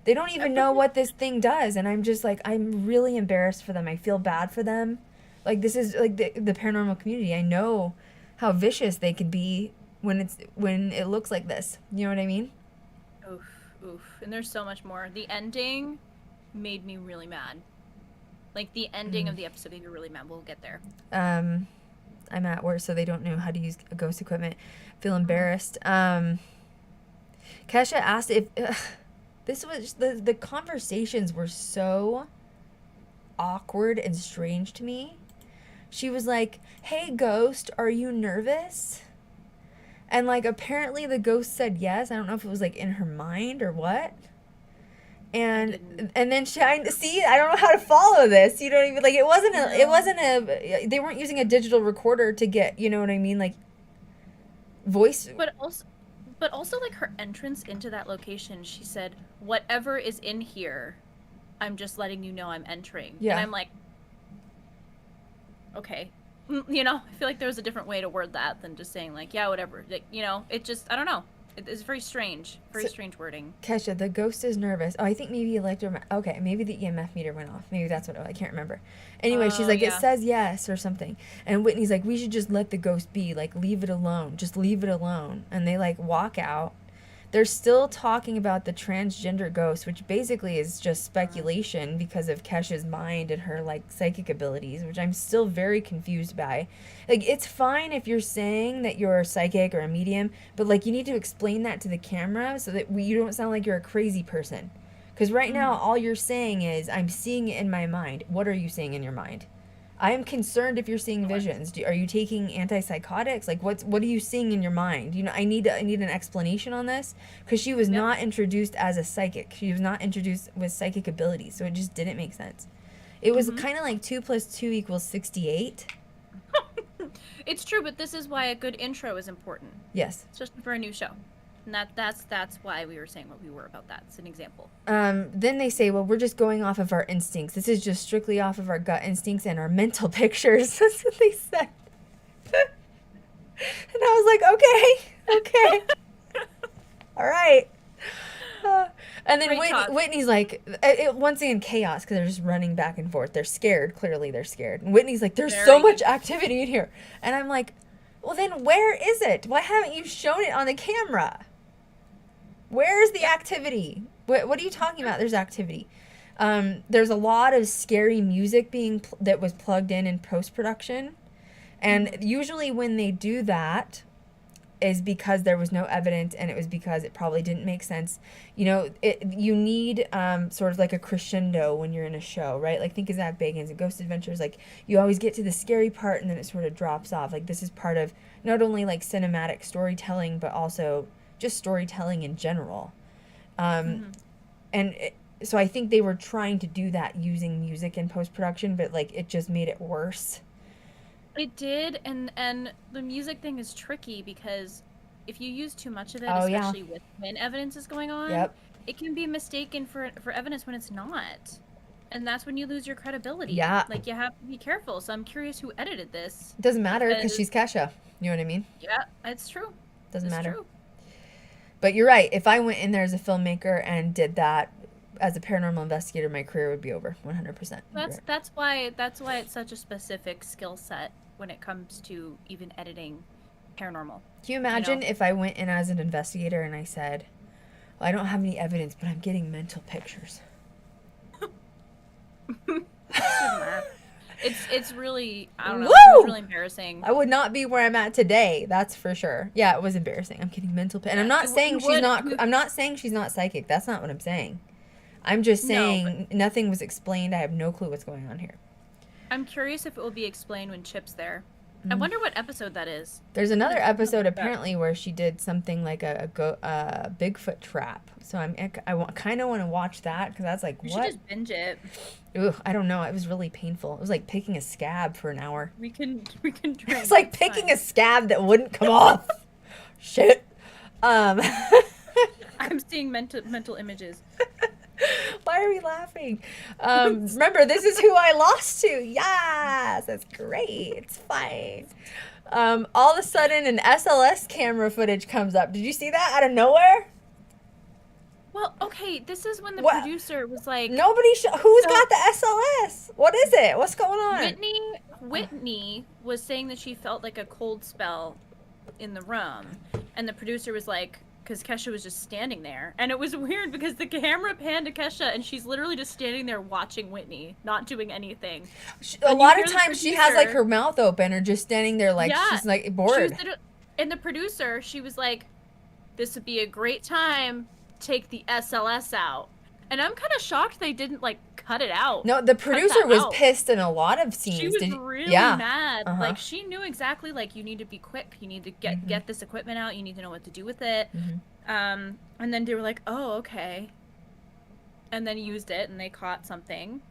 They don't even know what this thing does, and I'm just like, I'm really embarrassed for them. I feel bad for them. Like, this is like the paranormal community. I know how vicious they can be when it looks like this. You know what I mean? Oof. And there's so much more. The ending made me really mad. Like, the ending of the episode made me really mad. We'll get there. I'm at work, so they don't know how to use ghost equipment. Feel embarrassed. Kesha asked if this was the conversations were so awkward and strange to me. She was like, "Hey ghost, are you nervous?" And like, apparently the ghost said yes. I don't know if it was like in her mind or what. And then I don't know how to follow this. You don't even, like, it wasn't they weren't using a digital recorder to get, you know what I mean, like, voice. But also like, her entrance into that location, she said, "Whatever is in here, I'm just letting you know I'm entering." Yeah. And I'm like, okay. You know, I feel like there was a different way to word that than just saying, like, yeah, whatever. Like, you know, it just, I don't know. It's very strange. Strange wording. Kesha, the ghost is nervous. Oh, I think maybe okay, maybe the EMF meter went off. Maybe that's what I can't remember. Anyway, she's like, yeah. It says yes or something. And Whitney's like, "We should just let the ghost be. Like, leave it alone. Just leave it alone." And they, like, walk out. They're still talking about the transgender ghost, which basically is just speculation because of Kesha's mind and her, like, psychic abilities, which I'm still very confused by. Like, it's fine if you're saying that you're a psychic or a medium, but, like, you need to explain that to the camera so that you don't sound like you're a crazy person. Because right now, all you're saying is, "I'm seeing it in my mind." What are you seeing in your mind? I am concerned if you're seeing visions. Are you taking antipsychotics? Like, what are you seeing in your mind? You know, I need an explanation on this, because she was not introduced as a psychic. She was not introduced with psychic abilities, so it just didn't make sense. It was kind of like 2 + 2 = 68. It's true, but this is why a good intro is important. Yes. Especially for a new show. And that's why we were saying what we were about that. It's an example. Then they say, well, we're just going off of our instincts. This is just strictly off of our gut instincts and our mental pictures. That's what they said. And I was like, okay. All right. And then Whitney's like, once again, chaos, because they're just running back and forth. They're scared. Clearly, they're scared. And Whitney's like, there's so much activity in here. And I'm like, well, then where is it? Why haven't you shown it on the camera? Where's the activity? What are you talking about? There's activity. There's a lot of scary music that was plugged in post-production. And usually when they do that is because there was no evidence, and it was because it probably didn't make sense. You know, you need sort of like a crescendo when you're in a show, right? Like, think of Zach Bagans and Ghost Adventures. Like, you always get to the scary part and then it sort of drops off. Like, this is part of not only like cinematic storytelling, but also just storytelling in general. So I think they were trying to do that using music in post-production, but like it just made it worse. It did, and the music thing is tricky because if you use too much of it, especially when evidence is going on, it can be mistaken for evidence when it's not. And that's when you lose your credibility. Yeah. Like, you have to be careful. So I'm curious who edited this. It doesn't matter because she's Kesha. You know what I mean? Yeah, it's true. Doesn't matter. True. But you're right. If I went in there as a filmmaker and did that as a paranormal investigator, my career would be over 100%. That's why it's such a specific skill set when it comes to even editing paranormal. Can you imagine if I went in as an investigator and I said, well, I don't have any evidence, but I'm getting mental pictures? It's really, I don't know, it's really embarrassing. I would not be where I'm at today, that's for sure. Yeah, it was embarrassing. I'm getting mental and I'm not saying I'm not saying she's not psychic. That's not what I'm saying. I'm just saying nothing was explained. I have no clue what's going on here. I'm curious if it will be explained when Chip's there. I wonder what episode that is. There's another episode apparently where she did something like a Bigfoot trap. So I kind of want to watch that because that's like, we what? should just binge it. Ugh, I don't know. It was really painful. It was like picking a scab for an hour. We can It's like picking a scab that wouldn't come off. Shit. I'm seeing mental images. Why are we laughing? Remember, this is who I lost to. Yes, that's great. It's fine. All of a sudden, an SLS camera footage comes up. Did you see that out of nowhere? Well, okay, this is when the producer was like... Who's got the SLS? What is it? What's going on? Whitney was saying that she felt like a cold spell in the room. And the producer was like... Because Kesha was just standing there. And it was weird because the camera panned to Kesha and she's literally just standing there watching Whitney, not doing anything. A lot of times she has like her mouth open or just standing there like she's like bored. And the producer, she was like, this would be a great time, take the SLS out. And I'm kind of shocked they didn't like cut it out. No, the producer was pissed in a lot of scenes. She was really mad. Like, she knew exactly, like, you need to be quick. You need to get this equipment out. You need to know what to do with it. And then they were like, oh, okay. And then used it, and they caught something.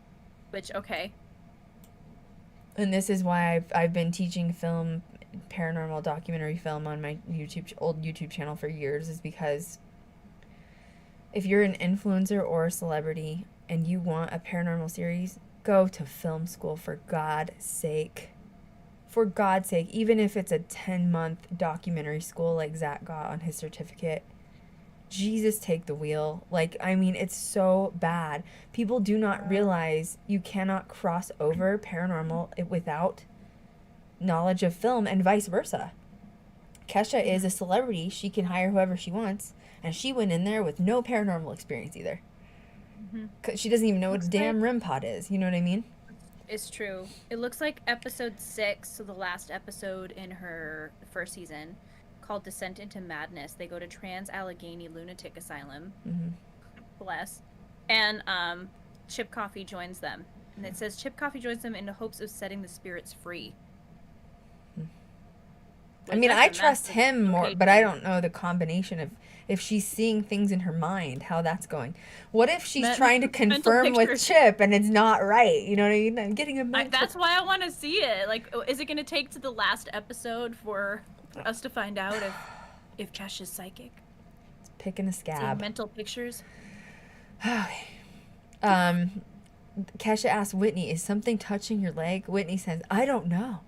Which, okay. And this is why I've been teaching paranormal documentary film on my old YouTube channel for years, is because if you're an influencer or a celebrity and you want a paranormal series, go to film school, for God's sake. For God's sake, even if it's a 10-month documentary school like Zach got on his certificate, Jesus, take the wheel. Like, I mean, it's so bad. People do not realize you cannot cross over paranormal without knowledge of film, and vice versa. Kesha is a celebrity. She can hire whoever she wants. And she went in there with no paranormal experience either. Cause she doesn't even know what a damn REM pod is. You know what I mean? It's true. It looks like episode 6, so the last episode in her first season, called Descent into Madness. They go to Trans-Allegheny Lunatic Asylum. Bless. And Chip Coffey joins them. And it says Chip Coffee joins them in the hopes of setting the spirits free. I mean, I trust him more, okay, but I don't know the combination of if she's seeing things in her mind, how that's going. What if she's trying to confirm with Chip and it's not right? You know what I mean? I'm getting a mental... That's why I want to see it. Like, is it going to take to the last episode for us to find out if Kesh is psychic? It's picking a scab. Seeing mental pictures. Kesha asks Whitney, is something touching your leg? Whitney says, I don't know.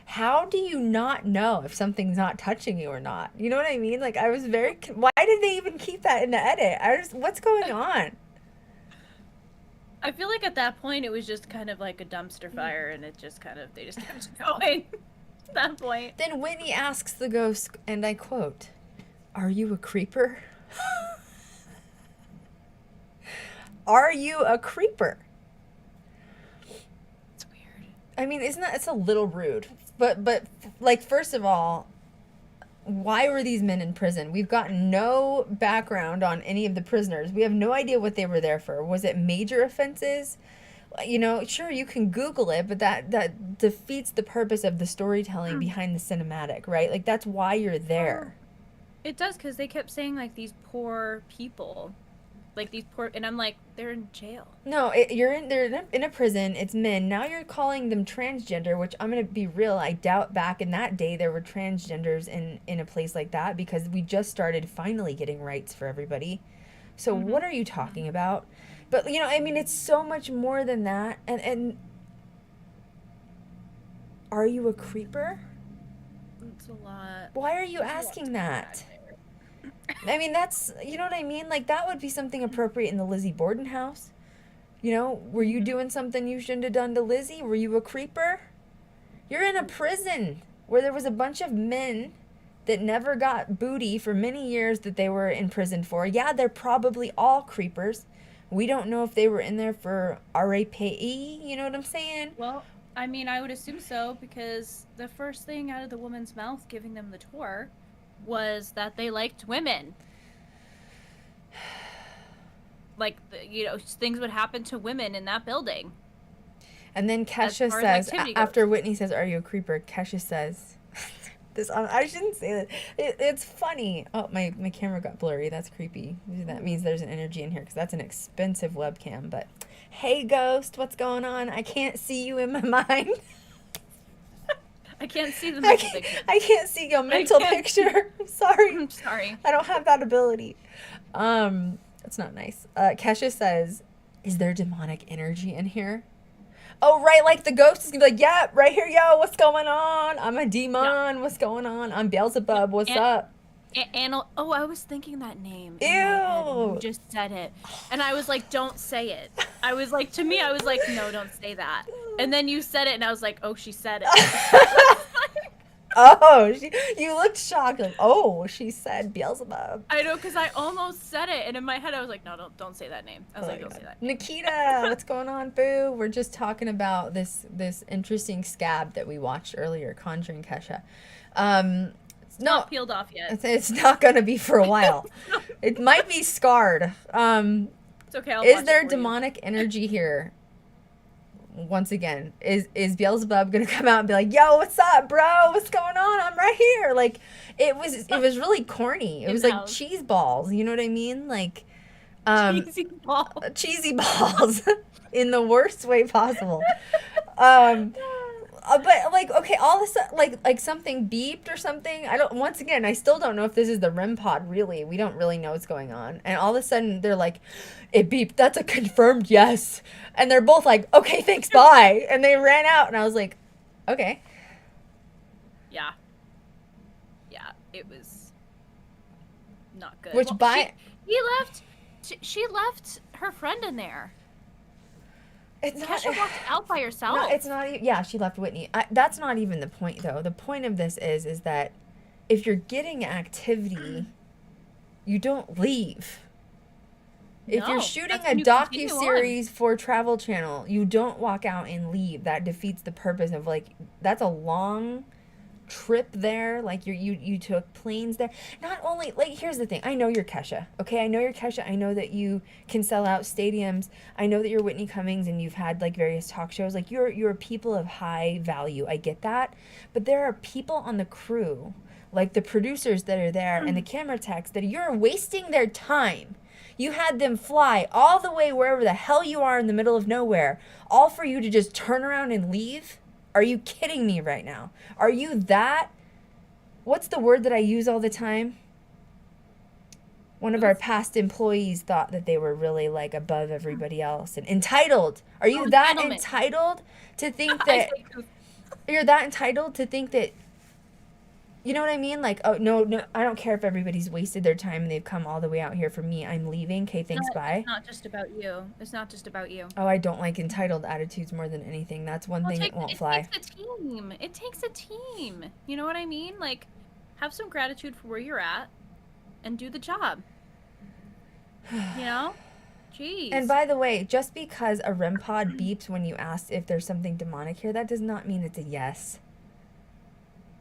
How do you not know if something's not touching you or not? You know what I mean? Like, I was very... Why did they even keep that in the edit? What's going on? I feel like at that point it was just kind of like a dumpster fire, and it just kind of... They just kept going at that point. Then Whitney asks the ghost, and I quote, are you a creeper? Are you a creeper? It's weird. I mean, it's a little rude. But like, first of all, why were these men in prison? We've gotten no background on any of the prisoners. We have no idea what they were there for. Was it major offenses? You know, sure, you can Google it, but that defeats the purpose of the storytelling behind the cinematic, right? Like, that's why you're there. It does, because they kept saying, like, these poor people. Like, these poor... And I'm like, they're in jail. No, they're in a prison. It's men. Now you're calling them transgender, which I'm going to be real. I doubt back in that day there were transgenders in a place like that, because we just started finally getting rights for everybody. So what are you talking about? But, you know, I mean, it's so much more than that. And are you a creeper? It's a lot. Why are you asking that? I mean, that's, you know what I mean? Like, that would be something appropriate in the Lizzie Borden house. You know, were you doing something you shouldn't have done to Lizzie? Were you a creeper? You're in a prison where there was a bunch of men that never got booty for many years that they were in prison for. Yeah, they're probably all creepers. We don't know if they were in there for RAPE, you know what I'm saying? Well, I mean, I would assume so, because the first thing out of the woman's mouth giving them the tour was that they liked women. Like, you know, things would happen to women in that building. And then Kesha says, after Whitney says, are you a creeper? Kesha says, this, I shouldn't say that. It's funny. Oh, my camera got blurry. That's creepy. That means there's an energy in here, because that's an expensive webcam. But, hey, ghost, what's going on? I can't see you in my mind. I can't see the mental picture. I can't see your mental picture. I'm sorry. I'm sorry. I don't have that ability. That's not nice. Kesha says, is there demonic energy in here? Oh, right, like the ghost is gonna be like, yeah, right here, yo, what's going on? I'm a demon, yeah. What's going on? I'm Beelzebub, what's up? Oh, I was thinking that name. Ew. You just said it. And I was like, don't say it. I was like, to me, I was like, no, don't say that. And then you said it, and I was like, oh, she said it. Oh, you looked shocked. Like, oh, she said Beelzebub. I know, because I almost said it, and in my head I was like, no, don't say that name. I was like, don't say that. Nikita, what's going on, boo? We're just talking about this interesting scab that we watched earlier, Conjuring Kesha. It's not peeled off yet. It's not going to be for a while. It might be scarred. It's okay. Is there demonic energy here? Once again, is Beelzebub gonna come out and be like, yo, what's up, bro, what's going on, I'm right here? Like, it was really corny. It was like cheese balls, you know what I mean? Like, cheesy balls in the worst way possible. But like, okay, all of a sudden, like something beeped or something. Once again, I still don't know if this is the REM pod, really. We don't really know what's going on. And all of a sudden, they're like, it beeped. That's a confirmed yes. And they're both like, okay, thanks, bye. And they ran out, and I was like, okay. Yeah. Yeah, it was not good. Which she left her friend in there. Kesha walked out by herself. No, it's not. Yeah, she left Whitney. That's not even the point, though. The point of this is that if you're getting activity, you don't leave. If you're shooting a docu-series for Travel Channel, you don't walk out and leave. That defeats the purpose of, like, that's a long trip there, like you took planes there. Not only, like, here's the thing, I know you're Kesha, okay? I know you're Kesha. I know that you can sell out stadiums. I know that you're Whitney Cummings and you've had like various talk shows. Like, you're people of high value. I get that. But there are people on the crew, like the producers that are there and the camera techs, that you're wasting their time. You had them fly all the way wherever the hell you are in the middle of nowhere, all for you to just turn around and leave? Are you kidding me right now? Are you that? What's the word that I use all the time? One of our past employees thought that they were really like above everybody else and entitled. Are you that entitled to think that you're that entitled to think that, you know what I mean? Like, oh, no, I don't care if everybody's wasted their time and they've come all the way out here for me. I'm leaving. Okay, thanks, bye. It's not just about you. It's not just about you. Oh, I don't like entitled attitudes more than anything. That's one thing that won't fly. It takes a team. It takes a team. You know what I mean? Like, have some gratitude for where you're at and do the job. You know? Jeez. And by the way, just because a REM pod beeps when you ask if there's something demonic here, that does not mean it's a yes.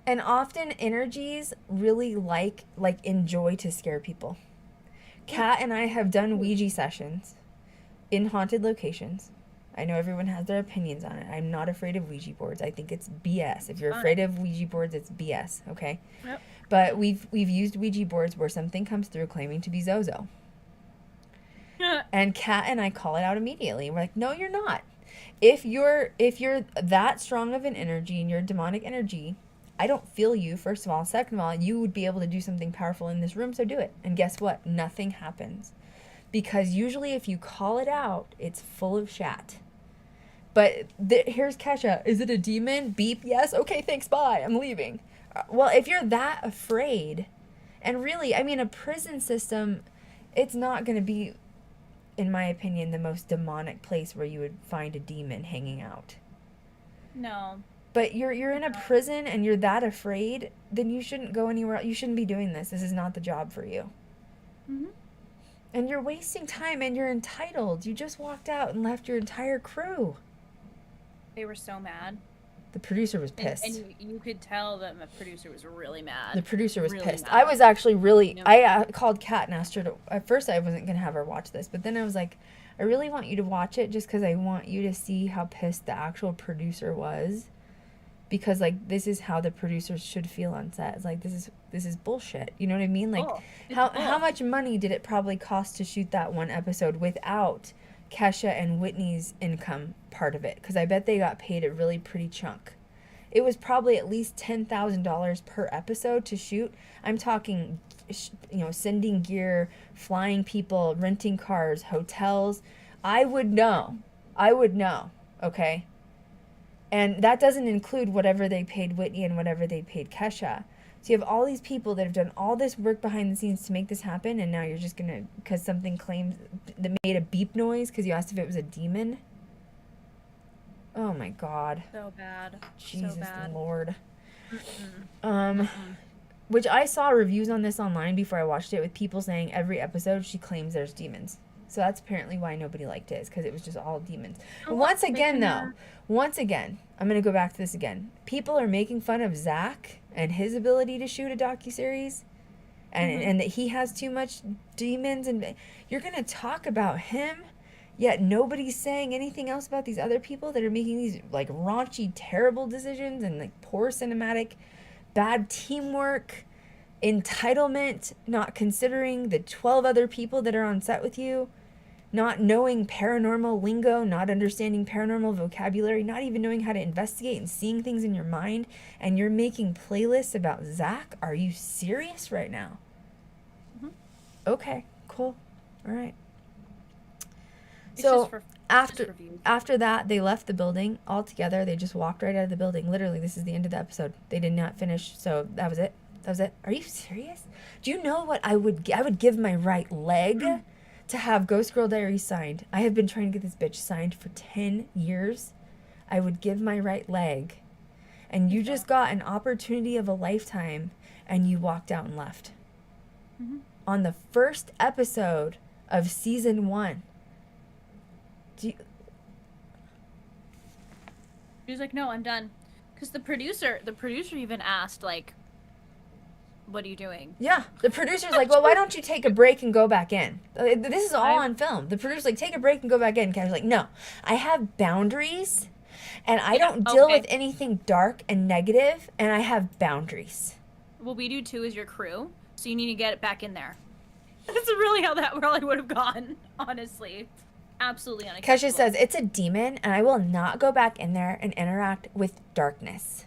And often energies really enjoy to scare people. Kat and I have done Ouija sessions in haunted locations. I know everyone has their opinions on it. I'm not afraid of Ouija boards. I think it's BS. If you're afraid of Ouija boards, it's BS, okay? Yep. But we've used Ouija boards where something comes through claiming to be Zozo. And Kat and I call it out immediately. We're like, no, you're not. If you're that strong of an energy and you're demonic energy, I don't feel you, first of all. Second of all, you would be able to do something powerful in this room, so do it. And guess what? Nothing happens. Because usually if you call it out, it's full of shat. But here's Kesha. Is it a demon? Beep, yes. Okay, thanks, bye. I'm leaving. Well, if you're that afraid, and really, I mean, a prison system, it's not going to be, in my opinion, the most demonic place where you would find a demon hanging out. No. But you're in a prison and you're that afraid, then you shouldn't go anywhere else. You shouldn't be doing this. This is not the job for you. Mm-hmm. And you're wasting time and you're entitled. You just walked out and left your entire crew. They were so mad. The producer was pissed. And you could tell that the producer was really mad. The producer was really pissed. mad. I was actually really... I called Kat and asked her to... At first, I wasn't going to have her watch this. But then I was like, I really want you to watch it just because I want you to see how pissed the actual producer was. Because, like, this is how the producers should feel on set. It's like, this is bullshit. You know what I mean? Like, how much money did it probably cost to shoot that one episode without Kesha and Whitney's income part of it? Because I bet they got paid a really pretty chunk. It was probably at least $10,000 per episode to shoot. I'm talking, sending gear, flying people, renting cars, hotels. I would know, okay? And that doesn't include whatever they paid Whitney and whatever they paid Kesha. So you have all these people that have done all this work behind the scenes to make this happen, and now you're just going to, because something claims that made a beep noise because you asked if it was a demon. Oh my God. So bad. Jesus so bad. Lord. Mm-mm. Which I saw reviews on this online before I watched it with people saying every episode she claims there's demons. So that's apparently why nobody liked it, is because it was just all demons. Once again, I'm going to go back to this again. People are making fun of Zach and his ability to shoot a docuseries and that he has too much demons. And you're going to talk about him, yet nobody's saying anything else about these other people that are making these, like, raunchy, terrible decisions and, like, poor cinematic, bad teamwork, entitlement, not considering the 12 other people that are on set with you, not knowing paranormal lingo, not understanding paranormal vocabulary, not even knowing how to investigate and seeing things in your mind, and you're making playlists about Zach? Are you serious right now? Mm-hmm. Okay, cool. All right. It's So just after that, they left the building altogether. They just walked right out of the building. Literally, this is the end of the episode. They did not finish, so that was it. That was it. Are you serious? Do you know what I would give my right leg to have Ghost Girl Diaries signed? I have been trying to get this bitch signed for 10 years. I would give my right leg. And you just got an opportunity of a lifetime, and you walked out and left. Mm-hmm. On the first episode of season 1. She was like, no, I'm done. Because the producer even asked, like, what are you doing? Yeah, the producer's like, well, why don't you take a break and go back in? This is all on film. The producer's like, take a break and go back in. Kash's like, no, I have boundaries, and I don't deal with anything dark and negative, and I have boundaries. Well, we do too as your crew, so you need to get it back in there. That's really how that probably would have gone, honestly. Absolutely unacceptable. Kesha says, it's a demon, and I will not go back in there and interact with darkness.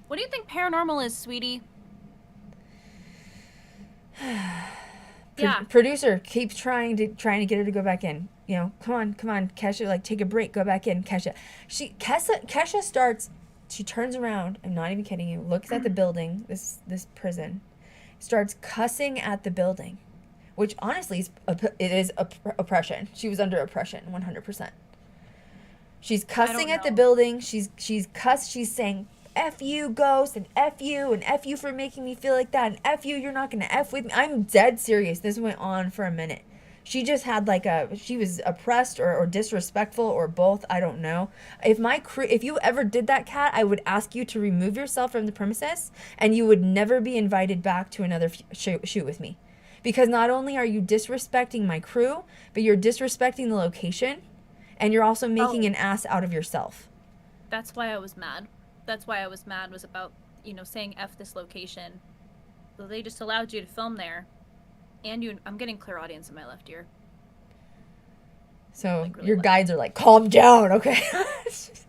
What do you think paranormal is, sweetie? Producer keeps trying to get her to go back in. You know, come on, Kesha, like, take a break, go back in, Kesha. Kesha starts, she turns around, I'm not even kidding you, looks at the building, this prison, starts cussing at the building, which honestly is oppression. She was under oppression, 100%. She's cussing at the building. She's saying, F you, ghost, and F you for making me feel like that, and F you, you're not gonna F with me. I'm dead serious. This went on for a minute. She just had she was oppressed or disrespectful or both. I don't know. If you ever did that, Kat, I would ask you to remove yourself from the premises, and you would never be invited back to another shoot with me. Because not only are you disrespecting my crew, but you're disrespecting the location, and you're also making an ass out of yourself. That's why I was mad. That's why I was mad, was about, saying F this location. So they just allowed you to film there. And I'm getting clear audience in my left ear. So like, really your guides are like, calm down, okay?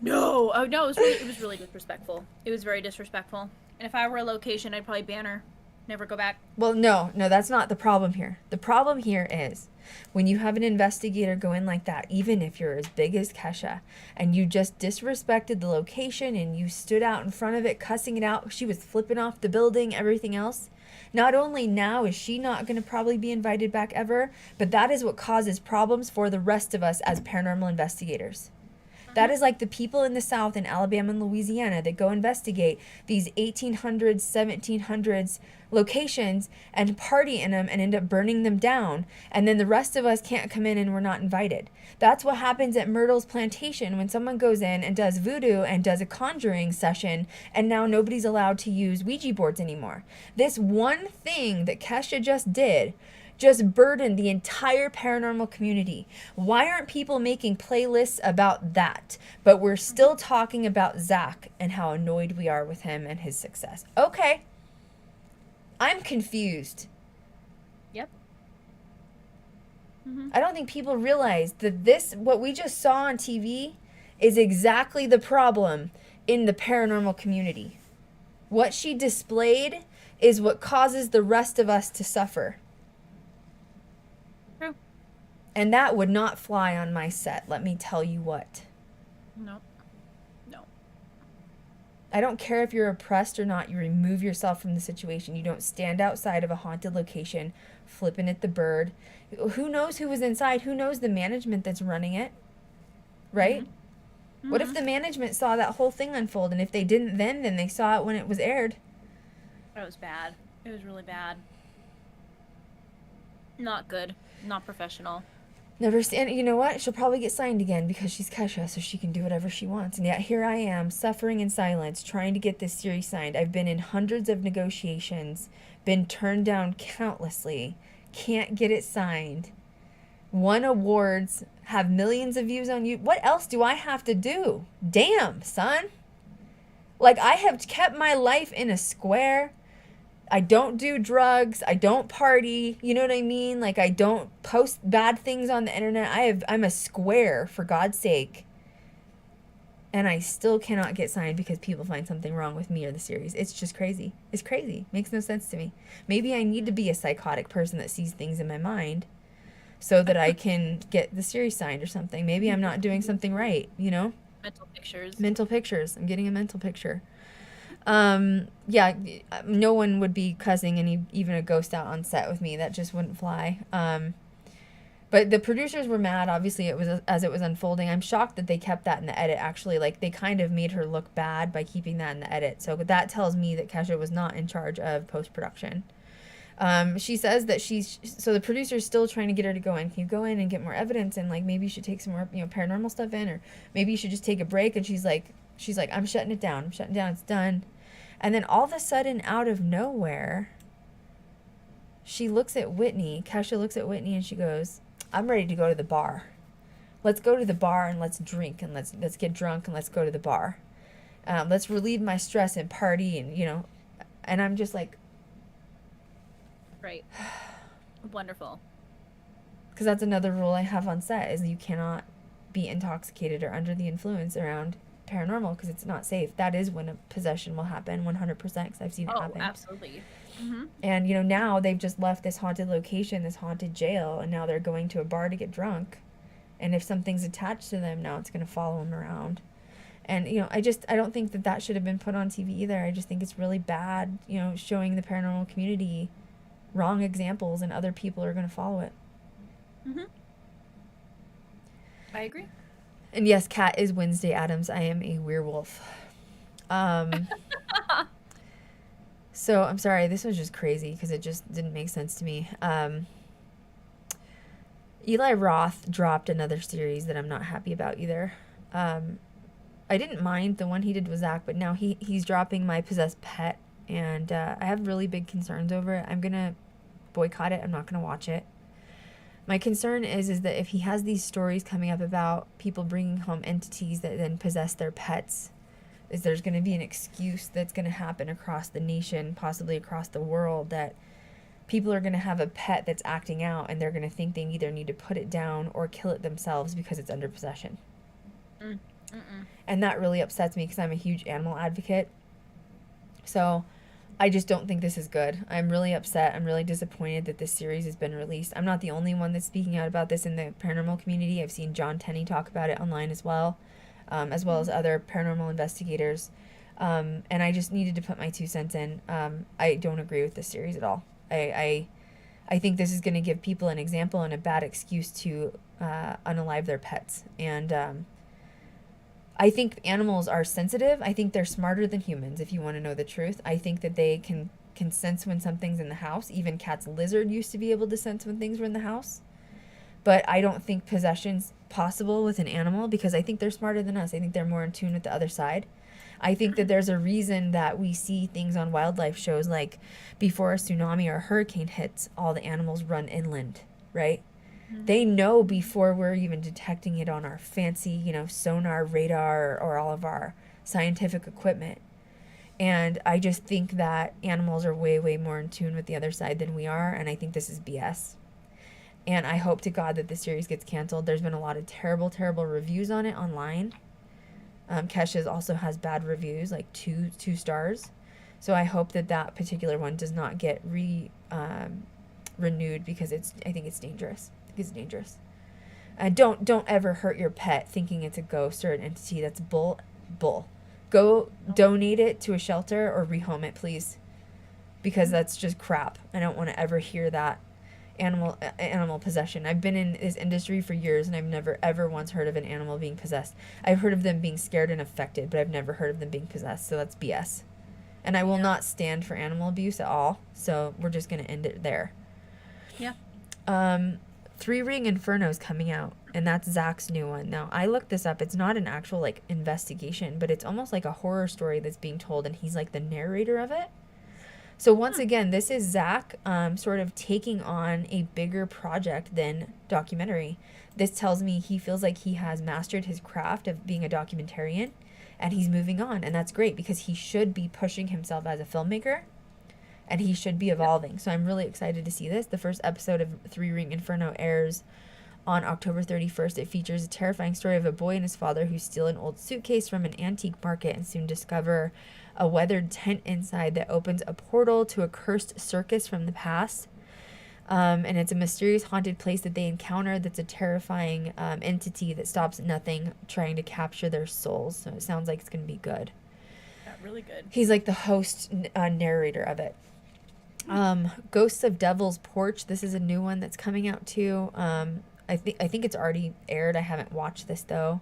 No, it was really disrespectful. It was very disrespectful. And if I were a location, I'd probably ban her. Never go back. Well, no, that's not the problem here. The problem here is when you have an investigator go in like that, even if you're as big as Kesha, and you just disrespected the location and you stood out in front of it, cussing it out, she was flipping off the building, everything else. Not only now is she not going to probably be invited back ever, but that is what causes problems for the rest of us as paranormal investigators. That is like the people in the South in Alabama and Louisiana that go investigate these 1800s, 1700s locations and party in them and end up burning them down. And then the rest of us can't come in and we're not invited. That's what happens at Myrtle's plantation when someone goes in and does voodoo and does a conjuring session, and now nobody's allowed to use Ouija boards anymore. This one thing that Kesha just did just burdened the entire paranormal community. Why aren't people making playlists about that? But we're still talking about Zach and how annoyed we are with him and his success. Okay. I'm confused. Yep. Mm-hmm. I don't think people realize that what we just saw on TV is exactly the problem in the paranormal community. What she displayed is what causes the rest of us to suffer. And that would not fly on my set, let me tell you what. No. I don't care if you're oppressed or not, you remove yourself from the situation. You don't stand outside of a haunted location, flipping at the bird. Who knows who was inside? Who knows the management that's running it? Right? Mm-hmm. What if the management saw that whole thing unfold, and if they didn't then they saw it when it was aired? That was bad. It was really bad. Not good. Not professional. Never stand. You know what? She'll probably get signed again because she's Kesha, so she can do whatever she wants. And yet here I am, suffering in silence, trying to get this series signed. I've been in hundreds of negotiations, been turned down countlessly, can't get it signed, won awards, have millions of views on YouTube. What else do I have to do? Damn, son. Like, I have kept my life in a square. I don't do drugs. I don't party. You know what I mean? Like, I don't post bad things on the internet. I'm a square, for God's sake. And I still cannot get signed because people find something wrong with me or the series. It's just crazy. It's crazy. Makes no sense to me. Maybe I need to be a psychotic person that sees things in my mind so that I can get the series signed or something. Maybe I'm not doing something right, you know? Mental pictures. Mental pictures. I'm getting a mental picture. Yeah, no one would be cussing even a ghost out on set with me. That just wouldn't fly. But the producers were mad. Obviously, it was as it was unfolding. I'm shocked that they kept that in the edit, actually. Like, they kind of made her look bad by keeping that in the edit. So that tells me that Kesha was not in charge of post-production. She says that so the producer's still trying to get her to go in. Can you go in and get more evidence? And, like, maybe you should take some more, paranormal stuff in, or maybe you should just take a break. And she's like, She's like, I'm shutting it down. I'm shutting it down. It's done. And then all of a sudden, out of nowhere, she looks at Whitney. Kesha looks at Whitney and she goes, I'm ready to go to the bar. Let's go to the bar and let's drink and let's get drunk and let's go to the bar. Let's relieve my stress and party and, you know. And I'm just like. Right. Wonderful. Because that's another rule I have on set is you cannot be intoxicated or under the influence around paranormal because it's not safe. That is when a possession will happen 100% because I've seen it happen. Oh, absolutely. Mm-hmm. And, you know, now they've just left this haunted location, this haunted jail, and now they're going to a bar to get drunk. And if something's attached to them, now it's going to follow them around. And, you know, I don't think that should have been put on TV either. I just think it's really bad, you know, showing the paranormal community wrong examples and other people are going to follow it. Mm-hmm. I agree. And yes, Kat is Wednesday Addams. I am a werewolf. So I'm sorry, this was just crazy because it just didn't make sense to me. Eli Roth dropped another series that I'm not happy about either. I didn't mind the one he did with Zach, but now he's dropping My Possessed Pet, and I have really big concerns over it. I'm going to boycott it. I'm not going to watch it. My concern is that if he has these stories coming up about people bringing home entities that then possess their pets, is there's going to be an excuse that's going to happen across the nation, possibly across the world, that people are going to have a pet that's acting out and they're going to think they either need to put it down or kill it themselves because it's under possession. And that really upsets me because I'm a huge animal advocate. So I just don't think this is good. I'm really upset. I'm really disappointed that this series has been released. I'm not the only one that's speaking out about this in the paranormal community. I've seen John Tenney talk about it online as well as other paranormal investigators. And I just needed to put my 2 cents in. I don't agree with this series at all. I think this is going to give people an example and a bad excuse to unalive their pets. And I think animals are sensitive. I think they're smarter than humans, if you want to know the truth. I think that they can sense when something's in the house. Even Cat's lizard used to be able to sense when things were in the house. But I don't think possession's possible with an animal because I think they're smarter than us. I think they're more in tune with the other side. I think that there's a reason that we see things on wildlife shows like before a tsunami or a hurricane hits, all the animals run inland, right? They know before we're even detecting it on our fancy, you know, sonar, radar, or all of our scientific equipment. And I just think that animals are way, way more in tune with the other side than we are, and I think this is BS. And I hope to God that the series gets canceled. There's been a lot of terrible, terrible reviews on it online. Kesha's also has bad reviews, like two stars. So I hope that particular one does not get renewed because I think it's dangerous. It's dangerous. Don't ever hurt your pet thinking it's a ghost or an entity. That's bull. Go donate it to a shelter or rehome it, please, because that's just crap. I don't want to ever hear that animal possession. I've been in this industry for years and I've never ever once heard of an animal being possessed. I've heard of them being scared and affected, but I've never heard of them being possessed. So that's BS. And I will not stand for animal abuse at all. So we're just going to end it there. Yeah. 3 Ring Inferno is coming out, and that's Zach's new one. Now, I looked this up. It's not an actual, like, investigation, but it's almost like a horror story that's being told, and he's, like, the narrator of it. So, once again, this is Zach sort of taking on a bigger project than documentary. This tells me he feels like he has mastered his craft of being a documentarian, and he's moving on, and that's great, because he should be pushing himself as a filmmaker. And he should be evolving. So I'm really excited to see this. The first episode of 3 Ring Inferno airs on October 31st. It features a terrifying story of a boy and his father who steal an old suitcase from an antique market and soon discover a weathered tent inside that opens a portal to a cursed circus from the past. And it's a mysterious haunted place that they encounter that's a terrifying entity that stops nothing trying to capture their souls. So it sounds like it's going to be good. Yeah, really good. He's like the host narrator of it. Ghosts of Devil's Porch. This is a new one that's coming out too. I think it's already aired. I haven't watched this though.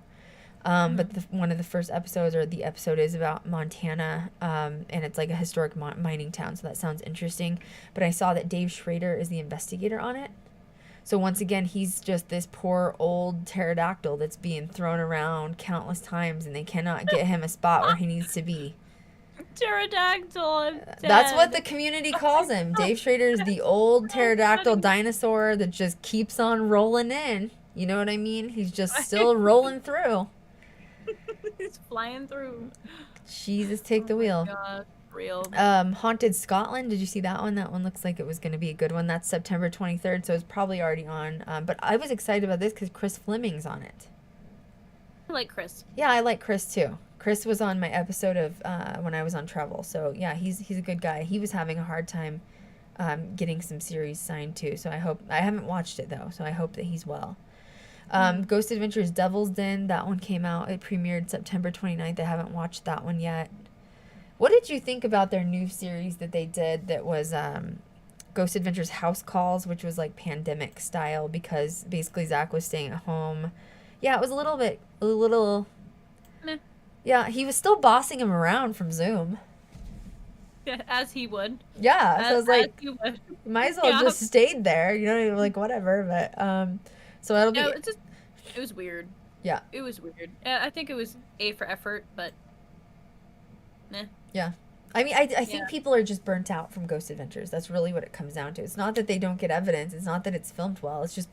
But one of the first episodes, or the episode, is about Montana, and it's like a historic mining town. So that sounds interesting. But I saw that Dave Schrader is the investigator on it. So once again, he's just this poor old pterodactyl that's being thrown around countless times, and they cannot get him a spot where he needs to be. Pterodactyl, I'm dead. That's what the community calls him. Dave Schrader is the old pterodactyl dinosaur that just keeps on rolling in. You know what I mean? He's just still rolling through. He's flying through. Jesus, take the wheel. God, real. Haunted Scotland. Did you see that one? That one looks like it was going to be a good one. That's September 23rd, so it's probably already on. But I was excited about this because Chris Fleming's on it. I like Chris. Yeah, I like Chris too. Chris was on my episode of when I was on travel. So yeah, he's a good guy. He was having a hard time getting some series signed too. So I haven't watched it though. So I hope that he's well. Ghost Adventures Devil's Den, that one came out. It premiered September 29th. I haven't watched that one yet. What did you think about their new series that they did that was Ghost Adventures House Calls, which was like pandemic style because basically Zach was staying at home. Yeah, it was a little Meh. Yeah, he was still bossing him around from Zoom. Yeah, as he would. Yeah, so I was like, you would. you might as well just stayed there, you know, like whatever. But so it'll be. No, it was weird. Yeah. It was weird. I think it was A for effort, but. Nah. Yeah. I mean, I think people are just burnt out from Ghost Adventures. That's really what it comes down to. It's not that they don't get evidence. It's not that it's filmed well. It's just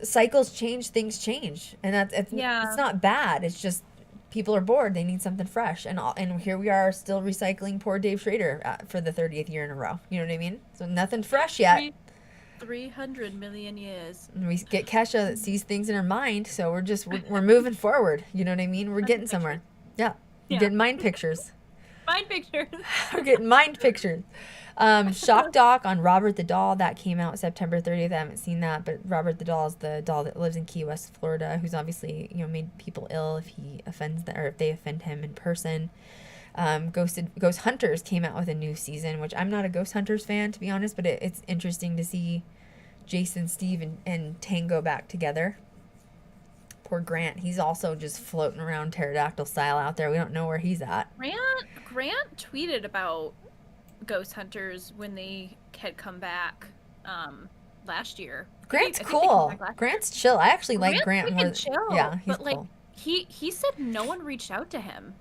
cycles change, things change, and it's not bad. It's just people are bored. They need something fresh, and here we are still recycling poor Dave Schrader for the 30th year in a row. You know what I mean? So nothing fresh yet. 300 million years. And we get Kesha that sees things in her mind, so we're moving forward. You know what I mean? We're getting somewhere. Yeah, we're getting mind pictures. Mind pictures. We're getting mind pictures. Shock doc on Robert the Doll that came out September 30th. I haven't seen that, but Robert the Doll is the doll that lives in Key West, Florida, who's obviously made people ill if he offends them or if they offend him in person. Ghost Hunters came out with a new season, which I'm not a Ghost Hunters fan to be honest, but it's interesting to see Jason, Steve, and Tango back together. Poor Grant, he's also just floating around pterodactyl style out there. We don't know where he's at. Grant tweeted about Ghost Hunters when they had come back last year. Grant's cool. Grant's chill. I actually like Grant more. Chill, yeah, he's but cool. He said no one reached out to him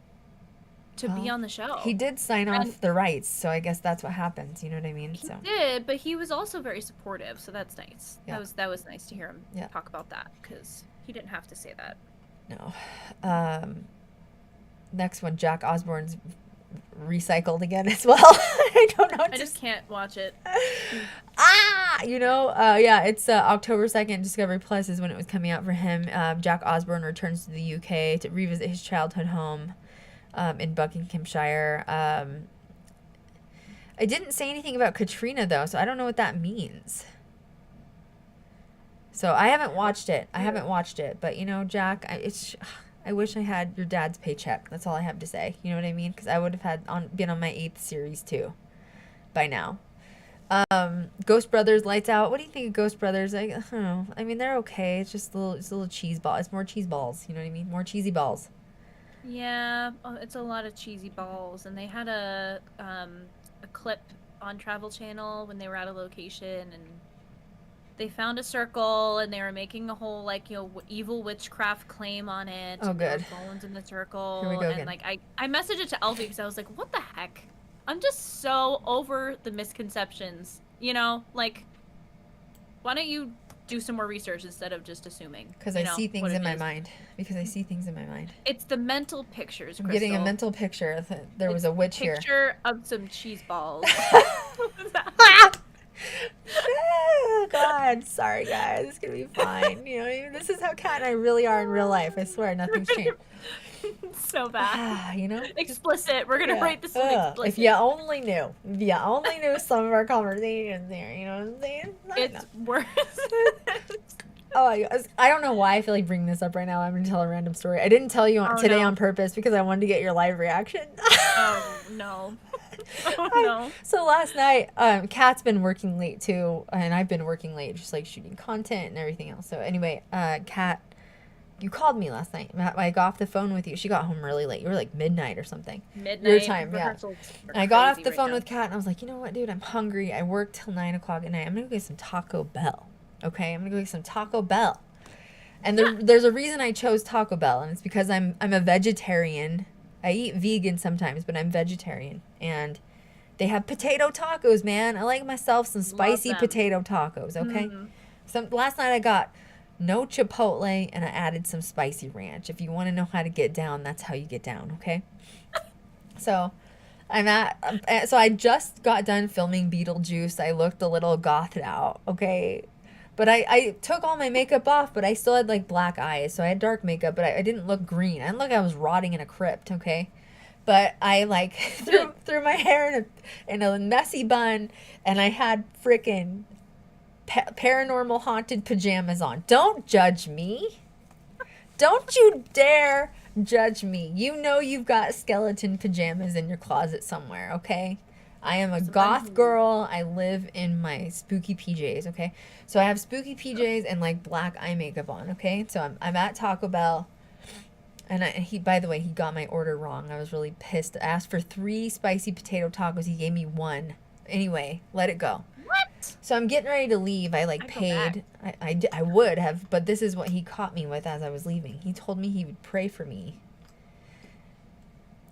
to be on the show. He did sign off the rights, so I guess that's what happens. You know what I mean? He did, but he was also very supportive, so that's nice. Yeah. That was nice to hear him talk about that because he didn't have to say that. No. Next one, Jack Osborne's recycled again as well. I don't know. I just can't watch it. It's October 2nd. Discovery Plus is when it was coming out for him. Jack Osborne returns to the UK to revisit his childhood home in Buckinghamshire. I didn't say anything about Katrina though, so I don't know what that means. So I haven't watched it. But Jack, I wish I had your dad's paycheck. That's all I have to say. You know what I mean? Because I would have been on my 8th series too by now. Ghost Brothers Lights Out. What do you think of Ghost Brothers? I don't know. I mean, they're okay. It's just a little cheese ball. It's more cheese balls. You know what I mean? More cheesy balls. Yeah, it's a lot of cheesy balls. And they had a clip on Travel Channel when they were at a location and they found a circle and they were making a whole evil witchcraft claim on it. Oh, good. Bones in the circle. Here we go and again. I messaged it to Elfie because I was like, what the heck? I'm just so over the misconceptions. Why don't you do some more research instead of just assuming? Because I see things in my mind. It's the mental pictures, Krystal. I'm getting a mental picture. There was a witch here. Picture of some cheese balls. Oh, God. Sorry, guys. It's going to be fine. This is how Kat and I really are in real life. I swear, nothing's changed. So bad. Explicit. We're going to write this one explicit. If you only knew. Some of our conversations there. You know what I'm saying? It's worse. I don't know why I feel like bringing this up right now. I'm going to tell a random story. I didn't tell you today on purpose because I wanted to get your live reaction. Oh, no. Oh, no. So last night, Kat's been working late too, and I've been working late, just like shooting content and everything else. So anyway, Kat, you called me last night. I got off the phone with you. She got home really late. You were like midnight or something. Midnight. Your time, yeah. I got off the phone with Kat, and I was like, you know what, dude? I'm hungry. I work till 9 o'clock at night. I'm gonna go get some Taco Bell. Okay, I'm gonna go get some Taco Bell. And there's a reason I chose Taco Bell, and it's because I'm a vegetarian. I eat vegan sometimes, but I'm vegetarian. And they have potato tacos, man. I like myself some spicy them. potato tacos, okay? Last night I got no chipotle, and I added some spicy ranch. If you want to know how to get down, that's how you get down, okay? So so I just got done filming Beetlejuice. I looked a little gothed out, okay? But I took all my makeup off, but I still had like black eyes, so I had dark makeup, but I didn't look green. I didn't look like I was rotting in a crypt, okay? But I like threw my hair in a messy bun, and I had freaking paranormal haunted pajamas on. Don't judge me. Don't you dare judge me. You know you've got skeleton pajamas in your closet somewhere, okay? I am a goth girl. I live in my spooky PJs, okay? So I have spooky PJs and like black eye makeup on, okay? So I'm at Taco Bell, and he, by the way, he got my order wrong. I was really pissed. I asked for 3 spicy potato tacos. He gave me 1. Anyway, let it go. What? So I'm getting ready to leave. I like paid. I would have, but this is what he caught me with as I was leaving. He told me he would pray for me.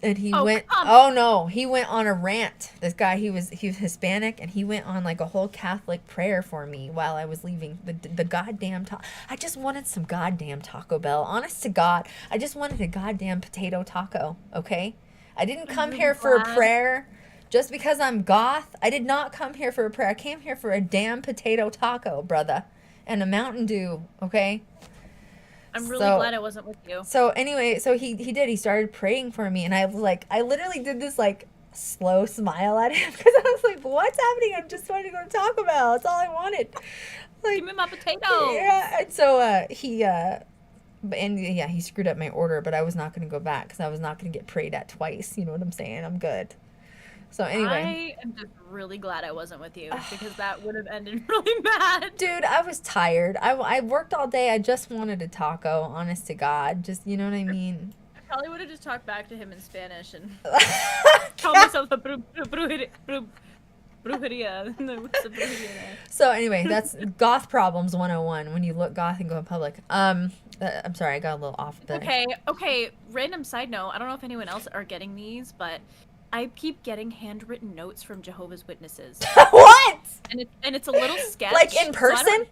And he went, oh no, he went on a rant. This guy, he was Hispanic, and he went on like a whole Catholic prayer for me while I was leaving the goddamn I just wanted some goddamn Taco Bell. Honest to God, I just wanted a goddamn potato taco, okay? I didn't come here for a prayer just because I'm goth. I did not come here for a prayer. I came here for a damn potato taco, brother, and a Mountain Dew, okay? I'm really glad I wasn't with you. So anyway, so he did. He started praying for me, and I was like, I literally did this like slow smile at him because I was like, what's happening? I just wanted to go to Taco Bell. That's all I wanted. Like, give me my potatoes. Yeah. And so he screwed up my order, but I was not going to go back because I was not going to get prayed at twice. You know what I'm saying? I'm good. So anyway, I am just really glad I wasn't with you because that would have ended really bad. Dude, I was tired. I worked all day. I just wanted a taco, honest to God. Just, you know what I mean? I probably would have just talked back to him in Spanish and called myself a brujeria. So anyway, that's goth problems 101 when you look goth and go in public. I'm sorry, I got a little off the... Okay, random side note. I don't know if anyone else are getting these, but I keep getting handwritten notes from Jehovah's Witnesses. What? And it's a little sketch. Like in person?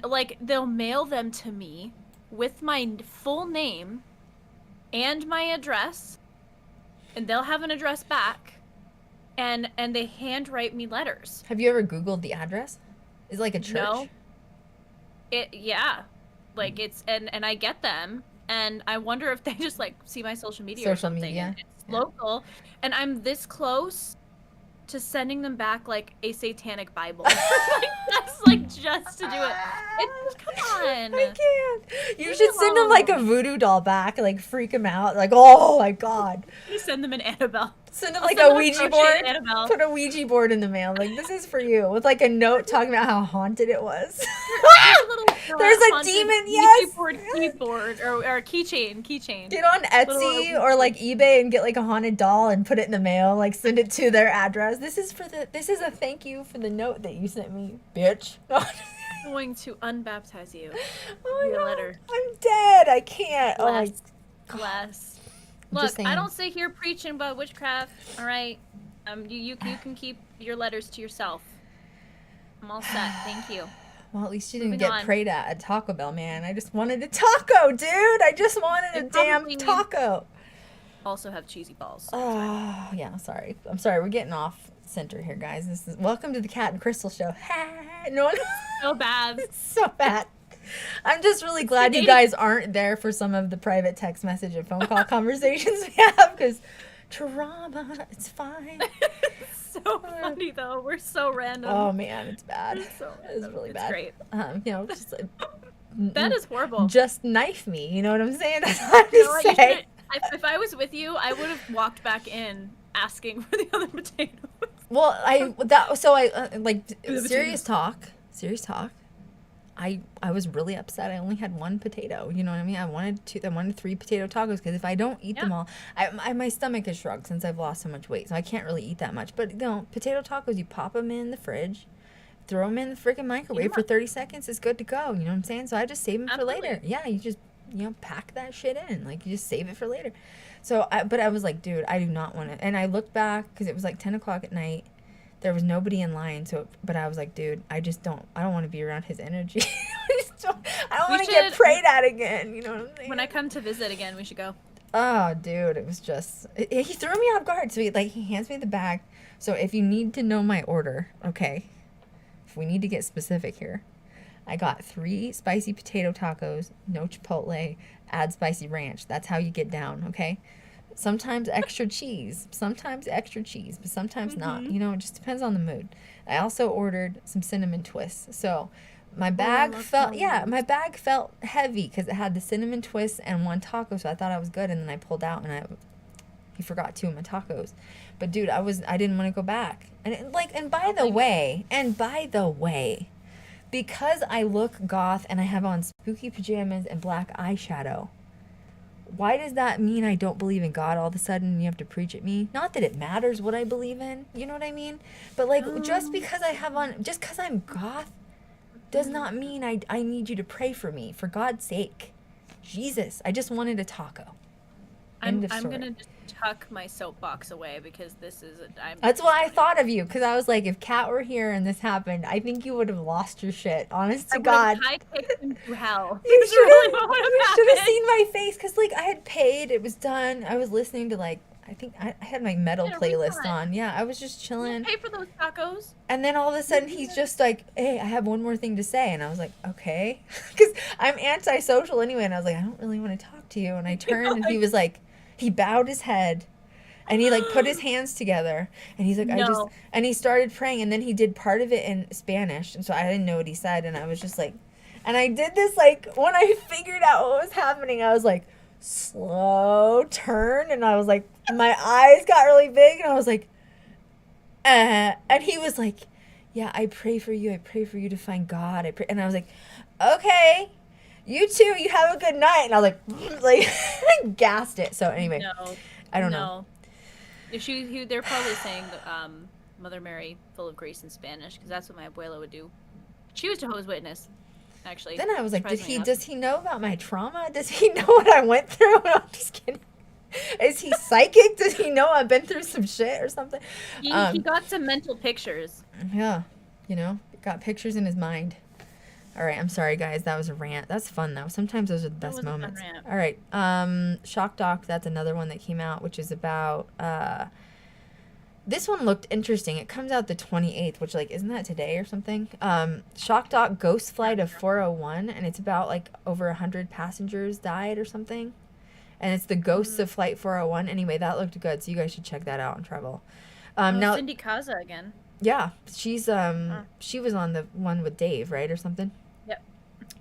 So like they'll mail them to me with my full name and my address, and they'll have an address back, and they handwrite me letters. Have you ever Googled the address? Is it like a church? No. Like it's and I get them, and I wonder if they just like see my social media or something. Media. It's local, and I'm this close to sending them back like a satanic Bible. Like, that's like just to do it. Come on. I can't. You should send them like a voodoo doll back, like freak them out. Like, oh my God. You send them an Annabelle. Send them like a Ouija board. Put a Ouija board in the mail. Like, this is for you. With like a note talking about how haunted it was. There's a demon, yes. Ouija board, keyboard, or a keychain. Get on Etsy or like eBay and get like a haunted doll and put it in the mail. Like, send it to their address. This is a thank you for the note that you sent me, bitch. I'm going to unbaptize you. Oh my your God. letter. I'm dead. I can't. Oh my God. Bless. Look, I don't sit here preaching about witchcraft. All right, you can keep your letters to yourself. I'm all set. Thank you. Well, at least you didn't get prayed at Taco Bell, man. I just wanted a taco, dude. I just wanted a damn taco. Also have cheesy balls. Oh, yeah. Sorry. I'm sorry. We're getting off center here, guys. This is welcome to the Cat and Krystal show. No one. So bad. So bad. I'm just really glad you guys aren't there for some of the private text message and phone call conversations we have, because trauma, it's fine. It's so funny though. We're so random. Oh man, it's bad. It's really bad. Great. Just that is horrible. Just knife me. You know what I'm saying? That's what I'm just saying. If I was with you, I would have walked back in asking for the other potatoes. Well, serious talk. I was really upset. I only had 1 potato. You know what I mean? I wanted 3 potato tacos because if I don't eat them all, my stomach has shrunk since I've lost so much weight, so I can't really eat that much. But potato tacos, you pop them in the fridge, throw them in the freaking microwave for 30 seconds. It's good to go. You know what I'm saying? So I just save them for later. Yeah, you just, pack that shit in. Like, you just save it for later. So, but I was like, dude, I do not want to. And I looked back because it was like 10 o'clock at night. There was nobody in line. But I was like, dude, I don't want to be around his energy. I don't want to get prayed at again. You know what I'm saying? When I come to visit again, we should go. Oh, dude, it was just, he threw me off guard. So he hands me the bag. So if you need to know my order, okay, if we need to get specific here, I got 3 spicy potato tacos, no chipotle, add spicy ranch. That's how you get down, okay? Sometimes extra cheese, but sometimes not. You know, it just depends on the mood. I also ordered some cinnamon twists. So my bag felt heavy because it had the cinnamon twists and 1 taco. So I thought I was good, and then I pulled out and he forgot 2 of my tacos. But dude, I didn't want to go back. And by the way, because I look goth and I have on spooky pajamas and black eyeshadow, why does that mean I don't believe in God all of a sudden and you have to preach at me? Not that it matters what I believe in, you know what I mean? But just because I'm goth does not mean I need you to pray for me, for God's sake. Jesus, I just wanted a taco. I'm gonna just tuck my soapbox away because that's why I thought of you, because I was like, if Kat were here and this happened, I think you would have lost your shit. Honest to God, I kicked him through hell. You should have seen my face, because I had paid. It was done. I was listening to I think I had my metal playlist on. Yeah, I was just chilling. Pay for those tacos. And then all of a sudden he's just like, hey, I have one more thing to say. And I was like, okay, because I'm antisocial anyway. And I was like, I don't really want to talk to you. And I turned and he was like, he bowed his head and he put his hands together and he's like, and he started praying, and then he did part of it in Spanish. And so I didn't know what he said. And I was just like, and I did this, when I figured out what was happening, I was like, slow turn. And I was like, my eyes got really big and I was like, and he was like, yeah, I pray for you to find God. And I was like, okay, you too, you have a good night. And I was like I gassed it. So anyway, I don't know. They're probably saying Mother Mary full of grace in Spanish, because that's what my abuela would do. She was Jehovah's Witness, actually. Then I was like, does he know about my trauma? Does he know what I went through? No, I'm just kidding. Is he psychic? Does he know I've been through some shit or something? He got some mental pictures. Yeah, got pictures in his mind. All right, I'm sorry, guys. That was a rant. That's fun, though. Sometimes those are the best moments. All right, Shock Doc, that's another one that came out, which is about... this one looked interesting. It comes out the 28th, which, isn't that today or something? Shock Doc Ghost Flight of 401, and it's about, over 100 passengers died or something. And it's the ghosts of Flight 401. Anyway, that looked good, so you guys should check that out and travel. Now, Cindy Kaza again. Yeah, she's she was on the one with Dave, right, or something? Yep.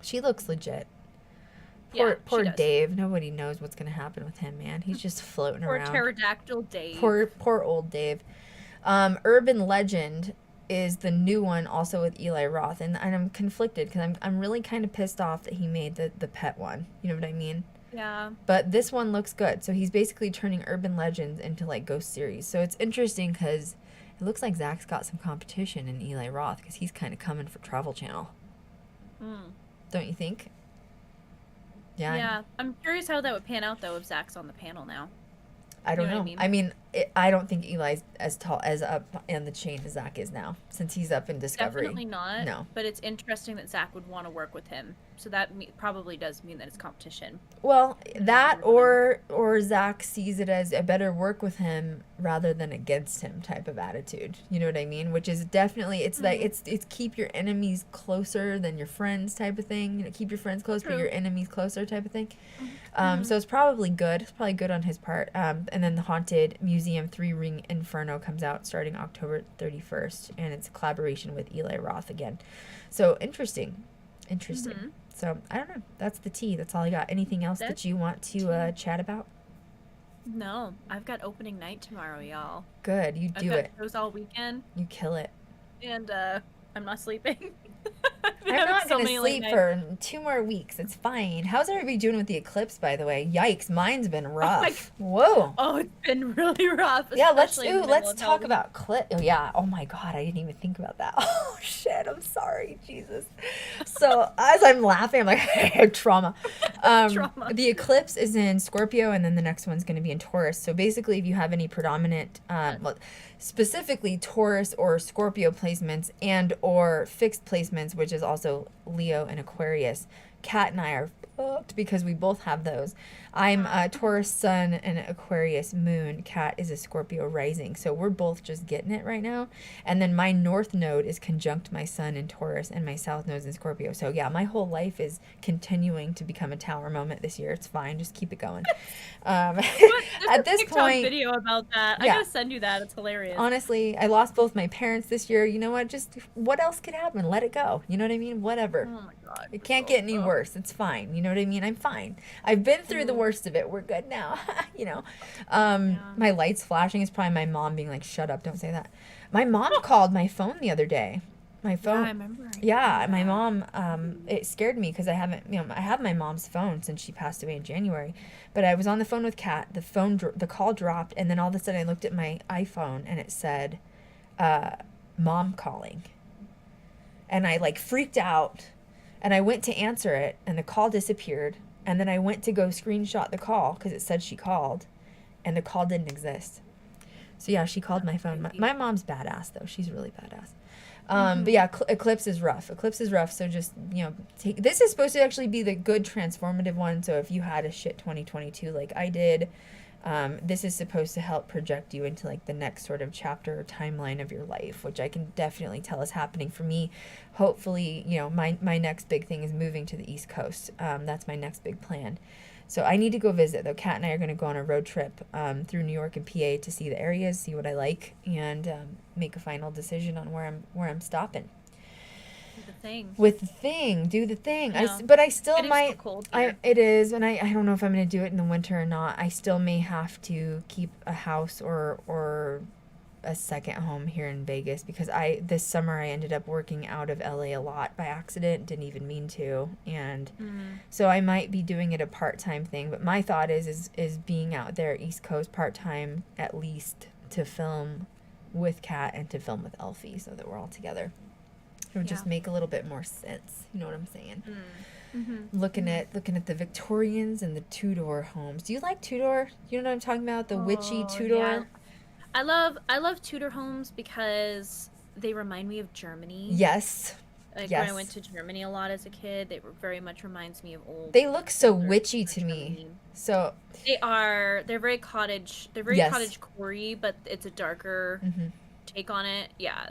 She looks legit. Poor Dave. Nobody knows what's gonna happen with him, man. He's just floating around. Poor pterodactyl Dave. Poor old Dave. Urban Legend is the new one, also with Eli Roth, and I'm conflicted because I'm really kind of pissed off that he made the pet one. You know what I mean? Yeah. But this one looks good. So he's basically turning Urban Legends into ghost series. So it's interesting because it looks like Zach's got some competition in Eli Roth, because he's kind of coming for Travel Channel. Don't you think? Yeah. Yeah. I'm curious how that would pan out, though, if Zach's on the panel now. I don't know. I mean, I don't think Eli's as up in the chain as Zach is now, since he's up in Discovery. Definitely not. No. But it's interesting that Zach would want to work with him. So that probably does mean that it's competition. Well, that or Zach sees it as I better work with him rather than against him type of attitude. You know what I mean? Which is definitely, it's it's keep your enemies closer than your friends type of thing. Keep your friends close, but your enemies closer type of thing. So it's probably good. It's probably good on his part. And then the Haunted Museum 3-Ring Inferno comes out starting October 31st, and it's a collaboration with Eli Roth again. So interesting. So I don't know. That's the tea. That's all I got. Anything else that you want to chat about? No, I've got opening night tomorrow, y'all. Good, you do it. Shows all weekend. You kill it. And I'm not sleeping. I'm not going to sleep for 2 more weeks. It's fine. How's everybody doing with the eclipse, by the way? Yikes, mine's been rough. Whoa. Oh, it's been really rough. Yeah, let's talk about Oh yeah. Oh my god, I didn't even think about that. Oh shit, I'm sorry, Jesus. So as I'm laughing, I'm like trauma. Trauma. The eclipse is in Scorpio, and then the next one's going to be in Taurus. So basically, if you have any predominant, specifically Taurus or Scorpio placements and or fixed placements, which is also Leo and Aquarius, Kat and I are fucked because we both have those. I'm a Taurus sun and Aquarius moon. Kat is a Scorpio rising. So we're both just getting it right now. And then my north node is conjunct my sun in Taurus and my south node is in Scorpio. So yeah, my whole life is continuing to become a tower moment this year. It's fine. Just keep it going. At this point, video about that. Yeah. I gotta send you that. It's hilarious. Honestly, I lost both my parents this year. You know what? Just what else could happen? Let it go. You know what I mean? Whatever. Oh my god. It can't get any worse. It's fine. You know what I mean? I'm fine. I've been through the worst of it. We're good now. You know. My lights flashing is probably my mom being like, "Shut up! Don't say that." My mom called my phone the other day. My phone. Yeah, I remember. Yeah, my mom. It scared me because I haven't. I have my mom's phone since she passed away in January. But I was on the phone with Kat. The call dropped, and then all of a sudden I looked at my iPhone and it said, "Mom calling." And I like freaked out, and I went to answer it, and the call disappeared. And then I went to go screenshot the call because it said she called, and the call didn't exist. So yeah, she called my phone. My mom's badass though. She's really badass. But yeah, eclipse is rough. Eclipse is rough. So just, this is supposed to actually be the good transformative one. So if you had a shit 2022 like I did, this is supposed to help project you into like the next sort of chapter or timeline of your life, which I can definitely tell is happening for me. Hopefully, my next big thing is moving to the East Coast. That's my next big plan. So I need to go visit, though. Kat and I are going to go on a road trip through New York and PA to see the areas, see what I like, and make a final decision on where I'm stopping. Do the thing. Yeah. But I still It is might. so cold here. It is, and I don't know if I'm going to do it in the winter or not. I still may have to keep a house or a second home here in Vegas because this summer I ended up working out of LA a lot by accident, didn't even mean to, and so I might be doing it a part-time thing. But my thought is being out there East Coast part-time at least to film with Kat and to film with Elfie so that we're all together. It would just make a little bit more sense. You know what I'm saying? Looking at the Victorians and the Tudor homes. Do you like Tudor? You know what I'm talking about? The witchy Tudor. Yeah. I love Tudor homes because they remind me of Germany. Yes. Like yes. when I went to Germany a lot as a kid, they were very much reminds me of old. They look so witchy to me. So they're very cottage. They're very cottage core-y, but it's a darker take on it. Yeah,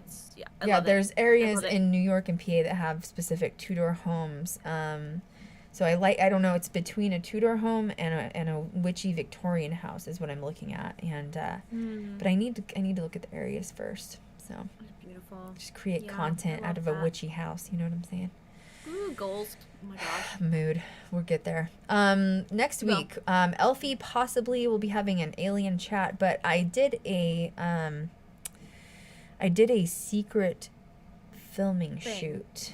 I love there's it. areas in New York and PA that have specific Tudor homes. So I don't know, it's between a Tudor home and a witchy Victorian house is what I'm looking at, and but I need to look at the areas first. So beautiful. Just create content out of a witchy house. You know what I'm saying? Ooh, goals. Oh my gosh. Mood. We'll get there. Next week, Elfie possibly will be having an alien chat, but I did a secret filming shoot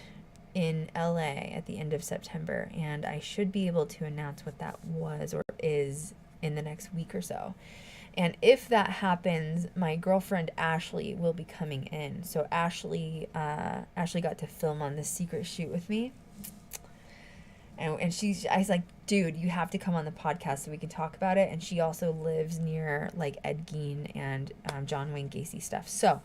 in LA at the end of September, and I should be able to announce what that was or is in the next week or so. And if that happens, my girlfriend Ashley will be coming in. So Ashley got to film on this secret shoot with me. And I was like, dude, you have to come on the podcast so we can talk about it. And she also lives near like Ed Gein and John Wayne Gacy stuff. So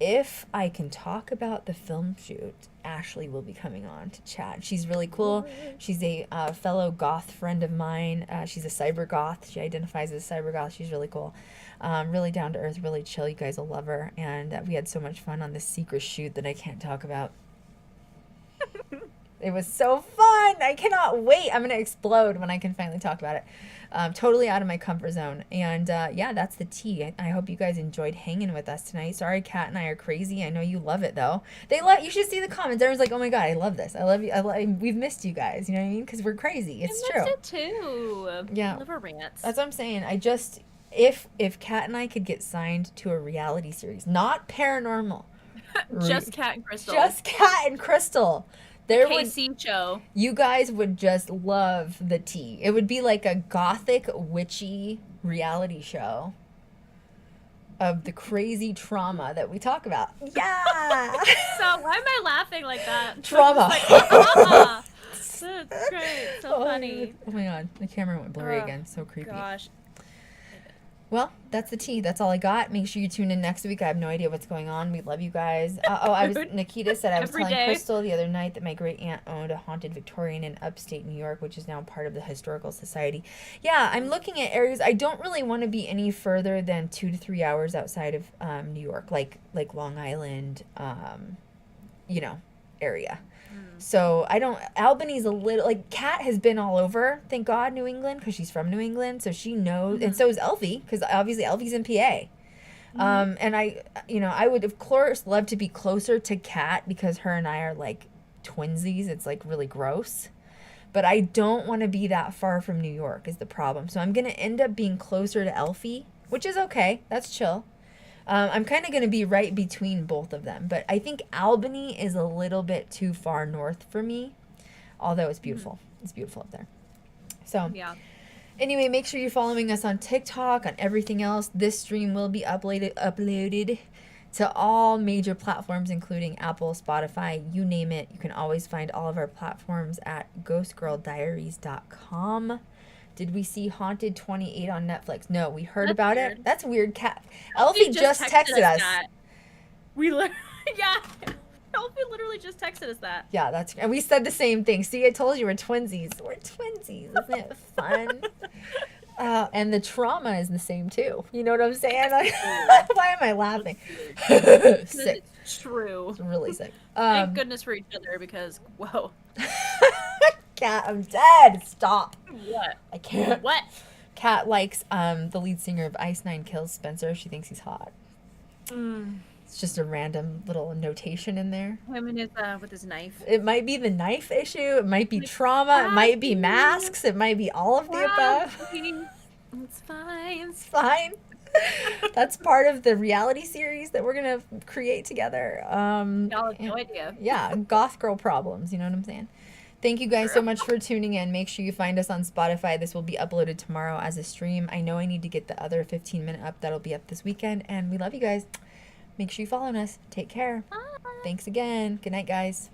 if I can talk about the film shoot, Ashley will be coming on to chat. She's really cool. She's a fellow goth friend of mine. She's a cyber goth. She identifies as a cyber goth. She's really cool. Really down to earth, really chill. You guys will love her. And we had so much fun on this secret shoot that I can't talk about. It was so fun. I cannot wait. I'm going to explode when I can finally talk about it. Totally out of my comfort zone. And that's the tea. I hope you guys enjoyed hanging with us tonight. Sorry, Kat and I are crazy. I know you love it, though. You should see the comments. Everyone's like, oh my God, I love this. I love you. We've missed you guys. You know what I mean? Because we're crazy. It's true. I missed it too. Yeah. Liver rants. That's what I'm saying. If Kat and I could get signed to a reality series, not paranormal. Just Kat and Krystal. Just Kat and Krystal. There would KC show. you guys would just love the tea. It would be like a gothic witchy reality show of the crazy trauma that we talk about. Yeah. So why am I laughing like that? Trauma. Like, ah, that's great. So funny. Oh my god, the camera went blurry Oh, again. So creepy. Gosh. Well, that's the tea. That's all I got. Make sure you tune in next week. I have no idea what's going on. We love you guys. Nikita said I was Every telling day. Krystal the other night that my great aunt owned a haunted Victorian in upstate New York, which is now part of the Historical Society. Yeah, I'm looking at areas. I don't really want to be any further than 2 to 3 hours outside of New York, like Long Island, area. So I don't. Albany's a little like Kat has been all over. Thank God, New England, because she's from New England, so she knows. And so is Elfie, because obviously Elfie's in PA. And I would of course love to be closer to Kat because her and I are like twinsies. It's like really gross, but I don't want to be that far from New York is the problem. So I'm gonna end up being closer to Elfie, which is okay. That's chill. I'm kind of going to be right between both of them. But I think Albany is a little bit too far north for me. Although it's beautiful. It's beautiful up there. So, Yeah. anyway, make sure you're following us on TikTok, on everything else. This stream will be uploaded to all major platforms, including Apple, Spotify, you name it. You can always find all of our platforms at ghostgirldiaries.com. Did we see Haunted 28 on Netflix? No, we heard That's about weird. it. That's weird. Elfie just texted us. that. Yeah. Elfie literally just texted us that. Yeah, and we said the same thing. See, I told you we're twinsies. We're twinsies. Isn't it fun? And the trauma is the same too. You know what I'm saying? Why am I laughing? Sick. It's true. It's really sick. Thank goodness for each other because, whoa. Kat, I'm dead. Stop. What? I can't. What? Kat likes the lead singer of Ice Nine Kills Spencer. She thinks he's hot. It's just a random little notation in there. Women is with his knife. It might be the knife issue. It might be trauma. It might be masks. It might be all of the above. It's fine. It's fine. That's part of the reality series that we're gonna create together. Y'all have no idea. Yeah, goth girl problems. You know what I'm saying? Thank you guys so much for tuning in. Make sure you find us on Spotify. This will be uploaded tomorrow as a stream. I know I need to get the other 15-minute up. That'll be up this weekend. And we love you guys. Make sure you follow us. Take care. Bye. Thanks again. Good night, guys.